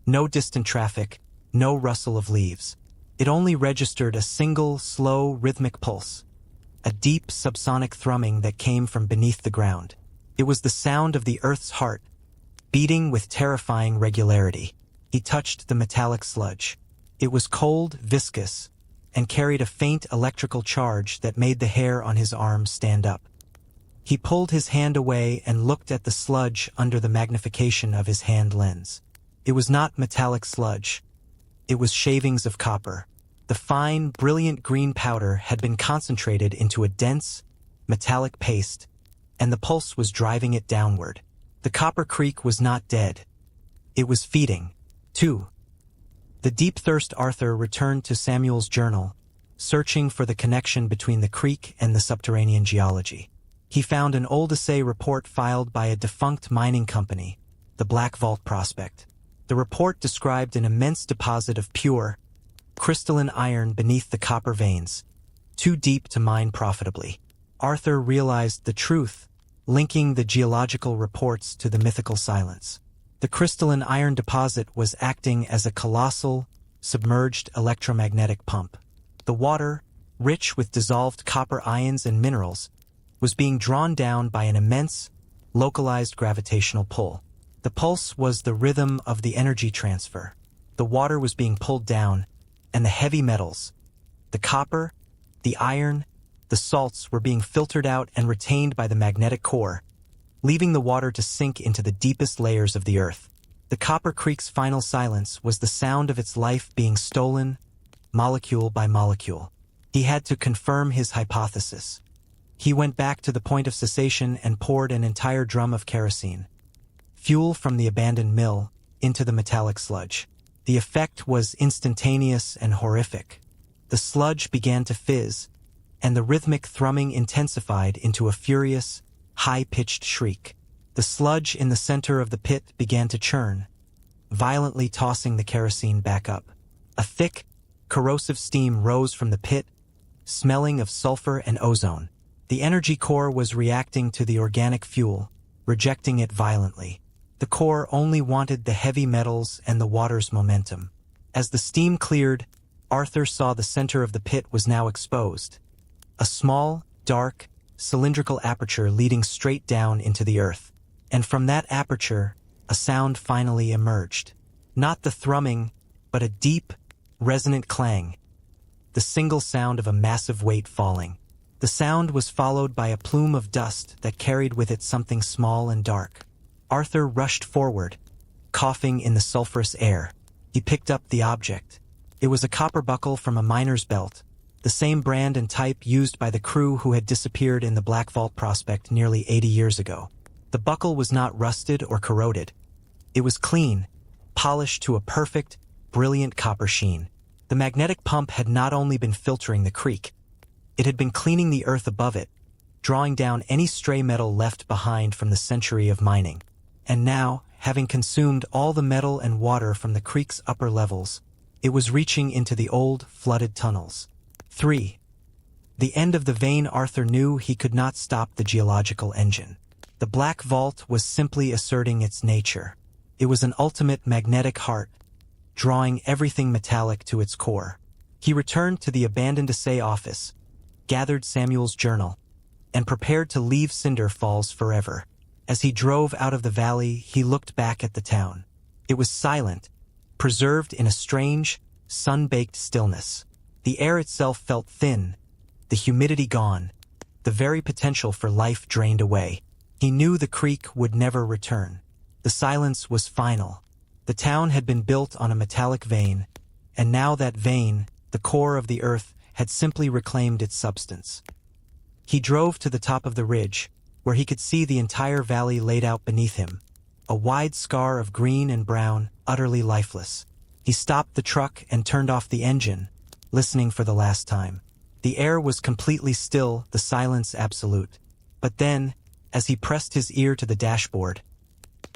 no distant traffic, no rustle of leaves. It only registered a single, slow, rhythmic pulse, a deep subsonic thrumming that came from beneath the ground. It was the sound of the Earth's heart, beating with terrifying regularity. He touched the metallic sludge. It was cold, viscous, and carried a faint electrical charge that made the hair on his arm stand up. He pulled his hand away and looked at the sludge under the magnification of his hand lens. It was not metallic sludge. It was shavings of copper. The fine, brilliant green powder had been concentrated into a dense, metallic paste, and the pulse was driving it downward. The copper creek was not dead. It was feeding. 2. The deep-thirst Arthur returned to Samuel's journal, searching for the connection between the creek and the subterranean geology. He found an old assay report filed by a defunct mining company, the Black Vault Prospect. The report described an immense deposit of pure, crystalline iron beneath the copper veins, too deep to mine profitably. Arthur realized the truth, linking the geological reports to the mythical silence. The crystalline iron deposit was acting as a colossal, submerged electromagnetic pump. The water, rich with dissolved copper ions and minerals, was being drawn down by an immense, localized gravitational pull. The pulse was the rhythm of the energy transfer. The water was being pulled down, and the heavy metals, the copper, the iron, the salts were being filtered out and retained by the magnetic core, leaving the water to sink into the deepest layers of the earth. The Copper Creek's final silence was the sound of its life being stolen, molecule by molecule. He had to confirm his hypothesis. He went back to the point of cessation and poured an entire drum of kerosene, fuel from the abandoned mill, into the metallic sludge. The effect was instantaneous and horrific. The sludge began to fizz, and the rhythmic thrumming intensified into a furious, high-pitched shriek. The sludge in the center of the pit began to churn, violently tossing the kerosene back up. A thick, corrosive steam rose from the pit, smelling of sulfur and ozone. The energy core was reacting to the organic fuel, rejecting it violently. The core only wanted the heavy metals and the water's momentum. As the steam cleared, Arthur saw the center of the pit was now exposed. A small, dark, cylindrical aperture leading straight down into the earth. And from that aperture, a sound finally emerged. Not the thrumming, but a deep, resonant clang. The single sound of a massive weight falling. The sound was followed by a plume of dust that carried with it something small and dark. Arthur rushed forward, coughing in the sulphurous air. He picked up the object. It was a copper buckle from a miner's belt, the same brand and type used by the crew who had disappeared in the Black Vault Prospect nearly 80 years ago. The buckle was not rusted or corroded. It was clean, polished to a perfect, brilliant copper sheen. The magnetic pump had not only been filtering the creek, it had been cleaning the earth above it, drawing down any stray metal left behind from the century of mining. And now, having consumed all the metal and water from the creek's upper levels, it was reaching into the old, flooded tunnels. 3. The end of the vein. Arthur knew he could not stop the geological engine. The Black Vault was simply asserting its nature. It was an ultimate magnetic heart, drawing everything metallic to its core. He returned to the abandoned assay office, gathered Samuel's journal, and prepared to leave Cinder Falls forever. As he drove out of the valley, he looked back at the town. It was silent, preserved in a strange, sun-baked stillness. The air itself felt thin, the humidity gone, the very potential for life drained away. He knew the creek would never return. The silence was final. The town had been built on a metallic vein, and now that vein, the core of the earth, had simply reclaimed its substance. He drove to the top of the ridge, where he could see the entire valley laid out beneath him, a wide scar of green and brown, utterly lifeless. He stopped the truck and turned off the engine, listening for the last time. The air was completely still, the silence absolute. But then, as he pressed his ear to the dashboard,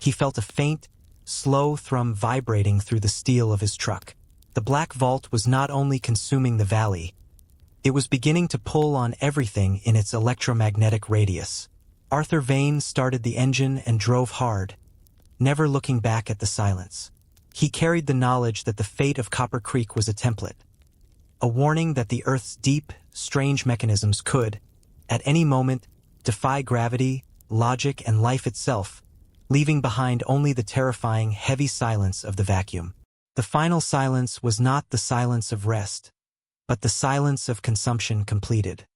he felt a faint, slow thrum vibrating through the steel of his truck. The Black Vault was not only consuming the valley, it was beginning to pull on everything in its electromagnetic radius. Arthur Vane started the engine and drove hard, never looking back at the silence. He carried the knowledge that the fate of Copper Creek was a template, a warning that the Earth's deep, strange mechanisms could, at any moment, defy gravity, logic, and life itself, leaving behind only the terrifying, heavy silence of the vacuum. The final silence was not the silence of rest, but the silence of consumption completed.